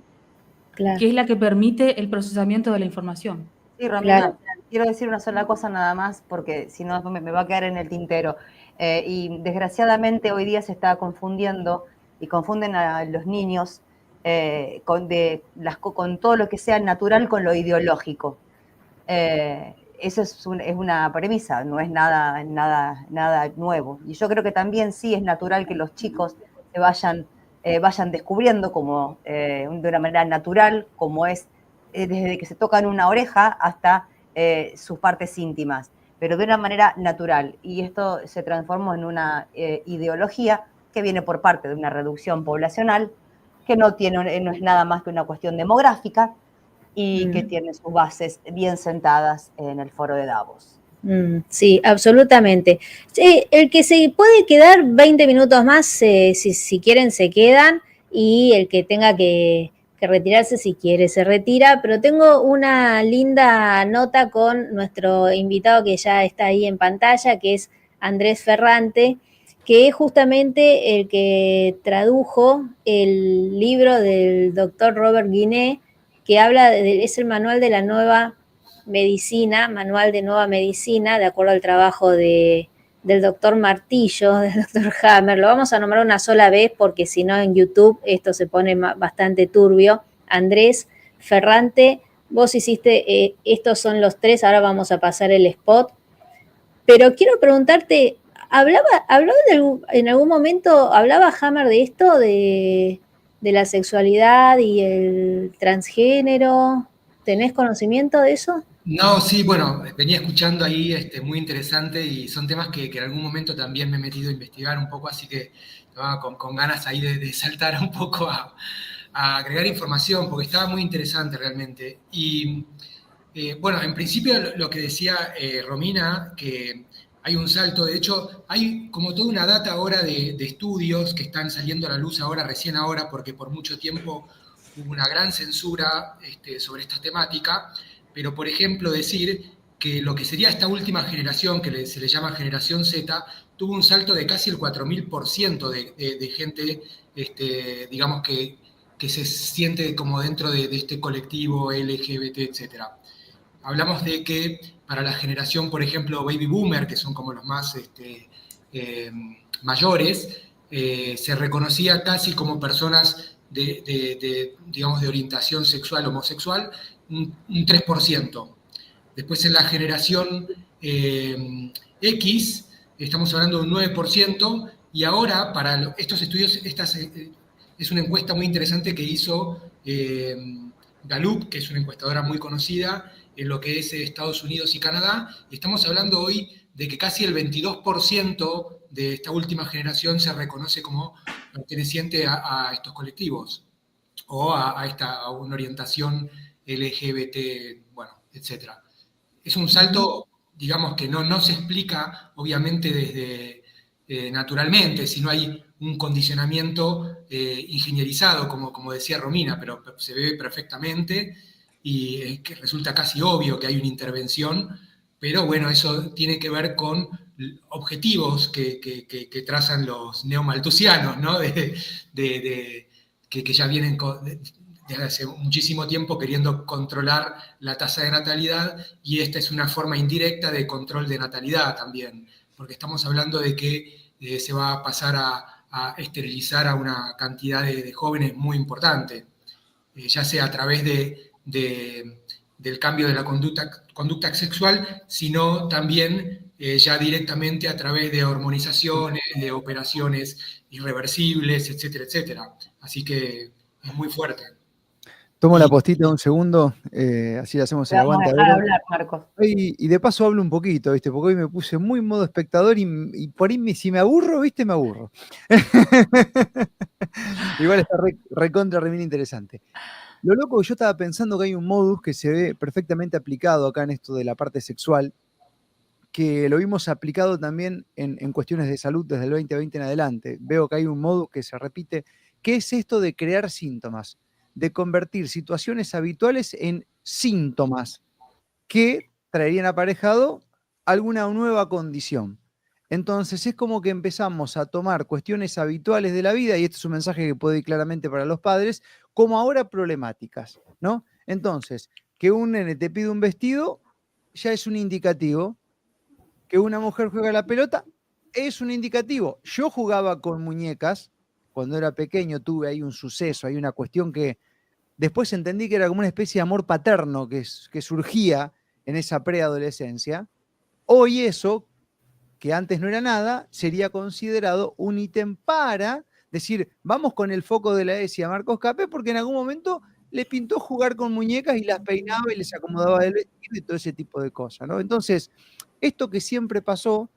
Claro. que es la que permite el procesamiento de la información. Sí, Romina, Claro. quiero decir una sola cosa nada más, porque si no me va a quedar en el tintero. Y desgraciadamente hoy día se está confundiendo y confunden a los niños con todo lo que sea natural con lo ideológico. Eso es una premisa, no es nada nuevo. Y yo creo que también sí es natural que los chicos se vayan descubriendo como de una manera natural, como es desde que se tocan una oreja hasta sus partes íntimas, pero de una manera natural. Y esto se transformó en una ideología que viene por parte de una reducción poblacional que no es nada más que una cuestión demográfica y que tiene sus bases bien sentadas en el foro de Davos. Sí, absolutamente. El que se puede quedar 20 minutos más, si quieren se quedan, y el que tenga que retirarse si quiere se retira, pero tengo una linda nota con nuestro invitado que ya está ahí en pantalla, que es Andrés Ferrante, que es justamente el que tradujo el libro del doctor Robert Guiné, que habla es el manual de la nueva medicina, manual de nueva medicina, de acuerdo al trabajo del doctor Martillo, del doctor Hammer. Lo vamos a nombrar una sola vez porque si no en YouTube esto se pone bastante turbio. Andrés Ferrante, vos hiciste, estos son los tres, ahora vamos a pasar el spot. Pero quiero preguntarte, en algún momento, hablaba Hammer de esto, de la sexualidad y el transgénero? ¿Tenés conocimiento de eso? No, sí, bueno, venía escuchando ahí, muy interesante, y son temas que en algún momento también me he metido a investigar un poco, así que estaba con ganas ahí de saltar un poco a agregar información, porque estaba muy interesante realmente. Y bueno, en principio lo que decía Romina, que hay un salto, de hecho, hay como toda una data ahora de estudios que están saliendo a la luz ahora, recién ahora, porque por mucho tiempo hubo una gran censura sobre esta temática. Pero, por ejemplo, decir que lo que sería esta última generación, que se le llama generación Z, tuvo un salto de casi el 4000% de gente, digamos, que se siente como dentro de este colectivo LGBT, etc. Hablamos de que para la generación, por ejemplo, baby boomer, que son como los más mayores, se reconocía casi como personas digamos, de orientación sexual homosexual, un 3%. Después en la generación X estamos hablando de un 9%, y ahora para estos estudios, es una encuesta muy interesante que hizo Gallup, que es una encuestadora muy conocida en lo que es Estados Unidos y Canadá, y estamos hablando hoy de que casi el 22% de esta última generación se reconoce como perteneciente a estos colectivos o a una orientación LGBT, bueno, etc. Es un salto, digamos, que no se explica, obviamente, desde naturalmente, sino hay un condicionamiento ingenierizado, como decía Romina, pero se ve perfectamente y que resulta casi obvio que hay una intervención, pero bueno, eso tiene que ver con objetivos que trazan los neomalthusianos, ¿no? Que ya vienen desde hace muchísimo tiempo queriendo controlar la tasa de natalidad, y esta es una forma indirecta de control de natalidad también, porque estamos hablando de que se va a pasar a esterilizar a una cantidad de jóvenes muy importante, ya sea a través del cambio de la conducta sexual, sino también ya directamente a través de hormonizaciones, de operaciones irreversibles, etcétera, etcétera. Así que es muy fuerte. Tomo la postita un segundo, así le hacemos el aguante. Vamos a dejar hablar, Marcos. Y de paso hablo un poquito, ¿viste? Porque hoy me puse muy en modo espectador y por ahí si me aburro, ¿viste? Me aburro. Igual está recontra, re bien interesante. Lo loco, yo estaba pensando que hay un modus que se ve perfectamente aplicado acá en esto de la parte sexual, que lo vimos aplicado también en cuestiones de salud desde el 2020 en adelante. Veo que hay un modus que se repite, que es esto de crear síntomas, de convertir situaciones habituales en síntomas que traerían aparejado alguna nueva condición. Entonces es como que empezamos a tomar cuestiones habituales de la vida, y este es un mensaje que puede ir claramente para los padres, como ahora problemáticas, ¿no? Entonces, que un nene te pide un vestido ya es un indicativo, que una mujer juega a la pelota es un indicativo. Yo jugaba con muñecas, cuando era pequeño tuve ahí un suceso, hay una cuestión que después entendí que era como una especie de amor paterno que surgía en esa preadolescencia. Hoy eso, que antes no era nada, sería considerado un ítem para decir, vamos con el foco de la ESI a Marcos Capé, porque en algún momento le pintó jugar con muñecas y las peinaba y les acomodaba el vestido y todo ese tipo de cosas, ¿no? Entonces, esto que siempre pasó,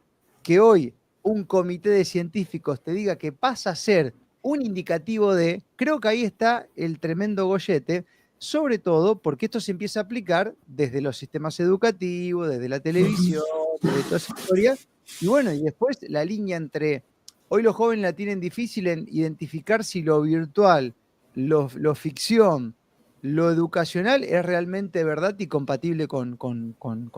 que hoy un comité de científicos te diga que pasa a ser un indicativo de, creo que ahí está el tremendo gollete, sobre todo porque esto se empieza a aplicar desde los sistemas educativos, desde la televisión, desde toda esa historia, y bueno, y después la línea entre, hoy los jóvenes la tienen difícil en identificar si lo virtual, lo ficción, lo educacional es realmente verdad y compatible con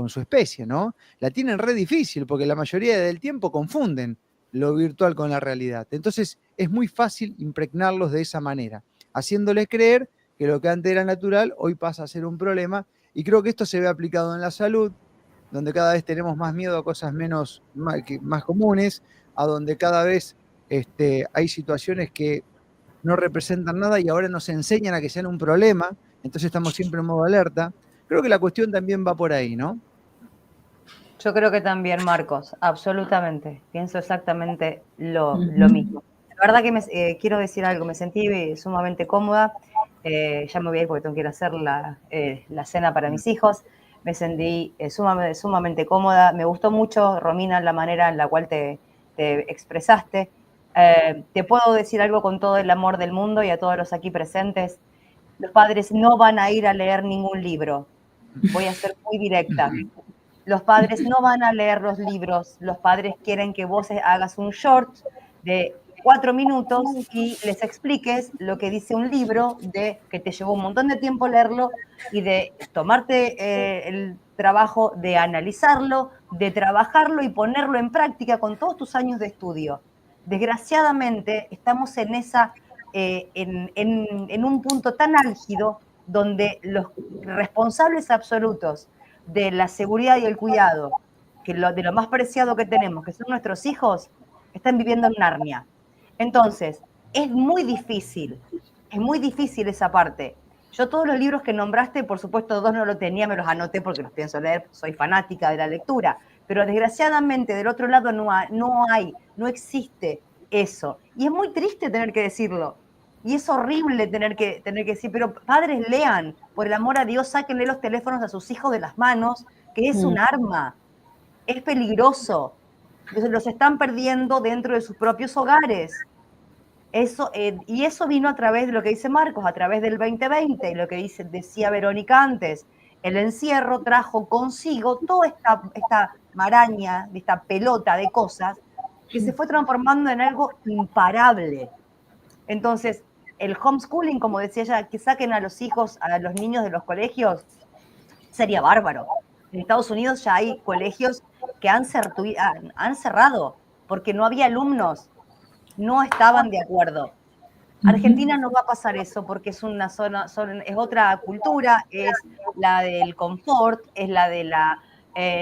su especie, ¿no? La tienen re difícil porque la mayoría del tiempo confunden lo virtual con la realidad. Entonces es muy fácil impregnarlos de esa manera, haciéndoles creer que lo que antes era natural hoy pasa a ser un problema, y creo que esto se ve aplicado en la salud, donde cada vez tenemos más miedo a cosas más comunes, a donde cada vez hay situaciones que no representan nada y ahora nos enseñan a que sean un problema, entonces estamos siempre en modo alerta. Creo que la cuestión también va por ahí, ¿no? Yo creo que también, Marcos, absolutamente. Pienso exactamente lo mismo. La verdad que quiero decir algo, me sentí sumamente cómoda. Ya me voy a ir porque tengo que ir a hacer la cena para mis hijos. Me sentí sumamente cómoda. Me gustó mucho, Romina, la manera en la cual te expresaste. Te puedo decir algo con todo el amor del mundo y a todos los aquí presentes. Los padres no van a ir a leer ningún libro. Voy a ser muy directa. Los padres no van a leer los libros. Los padres quieren que vos hagas un short de 4 minutos y les expliques lo que dice un libro, de que te llevó un montón de tiempo leerlo y de tomarte el trabajo de analizarlo, de trabajarlo y ponerlo en práctica con todos tus años de estudio. Desgraciadamente estamos en un punto tan álgido donde los responsables absolutos de la seguridad y el cuidado, de lo más preciado que tenemos, que son nuestros hijos, están viviendo en Narnia. Entonces, es muy difícil esa parte. Yo todos los libros que nombraste, por supuesto 2 no los tenía, me los anoté porque los pienso leer, soy fanática de la lectura, pero desgraciadamente del otro lado no existe eso. Y es muy triste tener que decirlo, Y es horrible tener que decir, pero padres lean, por el amor a Dios, sáquenle los teléfonos a sus hijos de las manos, que es un arma, es peligroso. Entonces los están perdiendo dentro de sus propios hogares. Y eso vino a través de lo que dice Marcos, a través del 2020, y lo que decía Verónica antes. El encierro trajo consigo toda esta maraña, esta pelota de cosas, que se fue transformando en algo imparable. Entonces, el homeschooling, como decía ella, que saquen a los hijos, a los niños de los colegios, sería bárbaro. En Estados Unidos ya hay colegios que han cerrado porque no había alumnos, no estaban de acuerdo. Argentina no va a pasar eso porque es una es otra cultura, es la del confort, es la de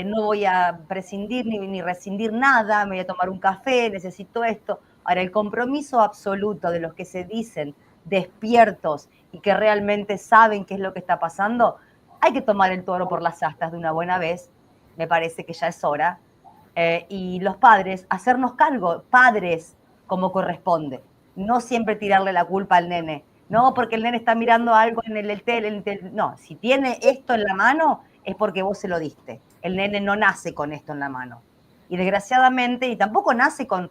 no voy a prescindir ni rescindir nada, me voy a tomar un café, necesito esto. Ahora, el compromiso absoluto de los que se dicen despiertos y que realmente saben qué es lo que está pasando, hay que tomar el toro por las astas de una buena vez, me parece que ya es hora, y los padres, hacernos cargo, padres, como corresponde, no siempre tirarle la culpa al nene, no porque el nene está mirando algo en el tele, no, si tiene esto en la mano es porque vos se lo diste, el nene no nace con esto en la mano, y desgraciadamente, y tampoco nace con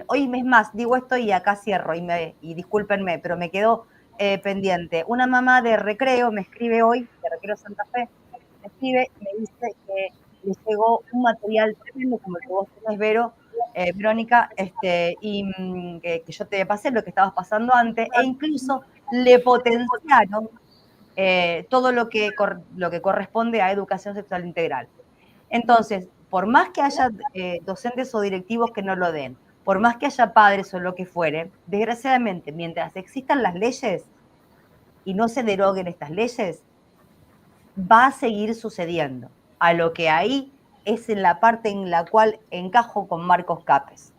hoy es más, digo esto y acá cierro, y discúlpenme, pero me quedó pendiente. Una mamá de Recreo me escribe hoy, de Recreo Santa Fe, me escribe y me dice que le llegó un material tremendo, como el que vos tenés, Verónica, y que yo te pasé lo que estabas pasando antes, e incluso le potenciaron todo lo que corresponde a educación sexual integral. Entonces, por más que haya docentes o directivos que no lo den, por más que haya padres o lo que fuere, desgraciadamente, mientras existan las leyes y no se deroguen estas leyes, va a seguir sucediendo. A lo que ahí es en la parte en la cual encajo con Marcos Capes.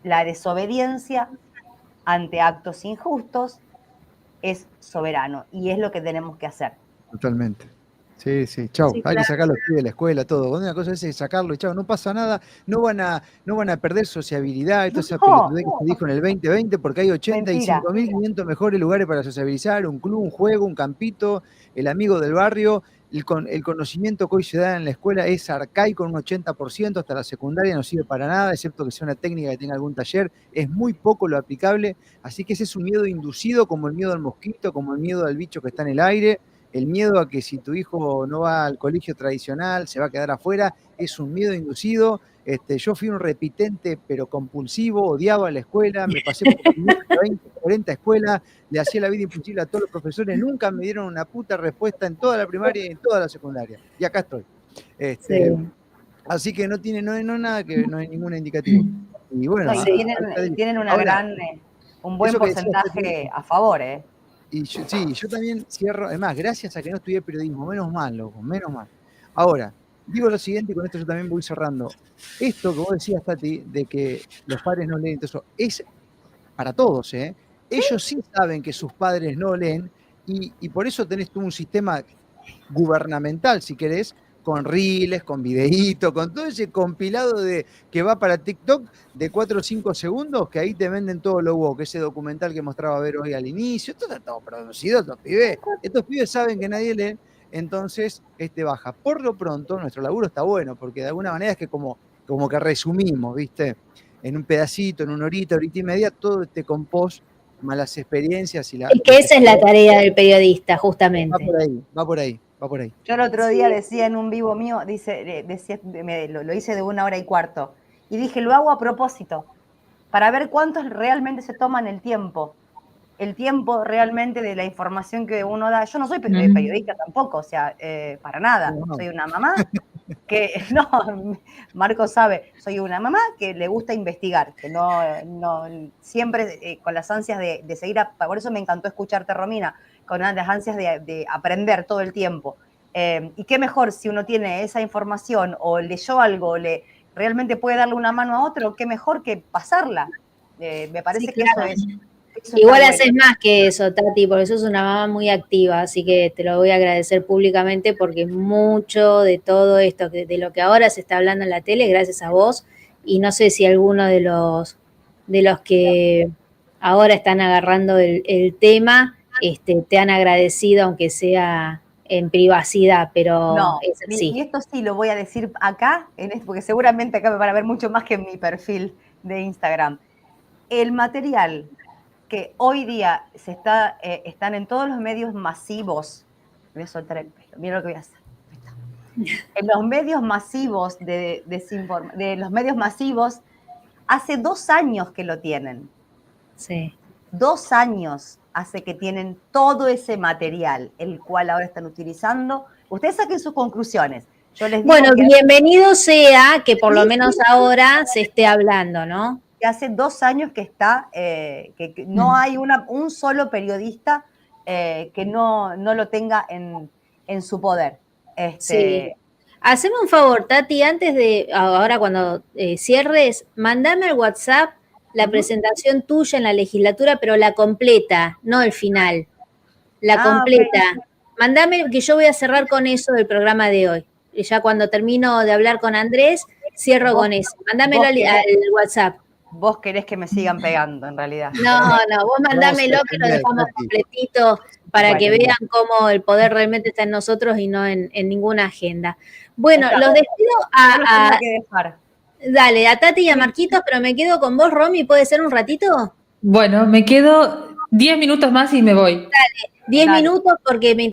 La desobediencia ante actos injustos es soberano y es lo que tenemos que hacer. Totalmente. Sí, sí, chau. Sí, Hay claro. que sacarlo de la escuela, todo. Una cosa es sacarlo y chau, no pasa nada, no van a perder sociabilidad, toda esa pelotudez que se dijo en el 2020, porque hay 85.500 mejores lugares para sociabilizar, un club, un juego, un campito, el amigo del barrio. El conocimiento que hoy se da en la escuela es arcaico en un 80%, hasta la secundaria no sirve para nada, excepto que sea una técnica que tenga algún taller, es muy poco lo aplicable, así que ese es un miedo inducido, como el miedo al mosquito, como el miedo al bicho que está en el aire. El miedo a que si tu hijo no va al colegio tradicional se va a quedar afuera, es un miedo inducido. Yo fui un repitente pero compulsivo, odiaba la escuela, me pasé por 20, 40 escuelas, le hacía la vida imposible a todos los profesores, nunca me dieron una puta respuesta en toda la primaria y en toda la secundaria. Y acá estoy. Así que no hay ningún indicativo. Y bueno, tienen un buen porcentaje a favor, ¿eh? Y yo también cierro, además, gracias a que no estudié periodismo, menos mal, loco, menos mal. Ahora, digo lo siguiente y con esto yo también voy cerrando. Esto que vos decías, Tati, de que los padres no leen, eso es para todos, ¿eh? Ellos sí saben que sus padres no leen y por eso tenés tú un sistema gubernamental, si querés, con reels, con videitos, con todo ese compilado que va para TikTok de 4 o 5 segundos, que ahí te venden todo lo woke, ese documental que mostraba Vero hoy al inicio, esto está todo producido, estos pibes saben que nadie lee, entonces baja. Por lo pronto, nuestro laburo está bueno, porque de alguna manera es que como que resumimos, ¿viste? En un pedacito, en una horita y media, todo este compost, malas experiencias y Es que esa es la tarea del periodista, justamente. Va por ahí. Yo el otro día decía en un vivo mío, lo hice de 1 hora y cuarto, y dije, lo hago a propósito, para ver cuántos realmente se toman el tiempo realmente de la información que uno da. Yo no soy periodista tampoco, o sea, para nada, soy una mamá que, no, Marco sabe, soy una mamá que le gusta investigar, que no siempre con las ansias de seguir, por eso me encantó escucharte, Romina, con las ansias de aprender todo el tiempo. Y qué mejor si uno tiene esa información o leyó algo, realmente puede darle una mano a otro, qué mejor que pasarla. Me parece que eso es... Igual haces más que eso, Tati, porque sos una mamá muy activa, así que te lo voy a agradecer públicamente porque mucho de todo esto, de lo que ahora se está hablando en la tele, gracias a vos, y no sé si alguno de los que ahora están agarrando el tema, te han agradecido, aunque sea en privacidad, pero No, es y así. esto sí lo voy a decir acá, porque seguramente acá me van a ver mucho más que en mi perfil de Instagram. El material que hoy día están en todos los medios masivos, voy a soltar el pelo, mira lo que voy a hacer. En los medios masivos de los medios masivos, hace 2 años que lo tienen. Sí. 2 años hace que tienen todo ese material, el cual ahora están utilizando. Ustedes saquen sus conclusiones. Yo les digo Bueno, que bienvenido sea que por lo Sí, menos sí, ahora se esté hablando, ¿no? que hace 2 años que está, que no hay un solo periodista que no lo tenga en su poder. Sí. Haceme un favor, Tati, antes de, ahora cuando cierres, mandame al WhatsApp la presentación tuya en la legislatura, pero la completa, no el final, la completa. Ok. Mandame que yo voy a cerrar con eso del programa de hoy. Y ya cuando termino de hablar con Andrés, cierro con eso. Mándamelo al WhatsApp. Vos querés que me sigan pegando, en realidad. No, vos mandámelo que lo dejamos completito para que vean cómo el poder realmente está en nosotros y no en ninguna agenda. Bueno, los despido Dale, a Tati y a Marquitos, pero me quedo con vos, Romy, ¿puede ser un ratito? Bueno, me quedo 10 minutos más y me voy. Dale, 10 minutos porque me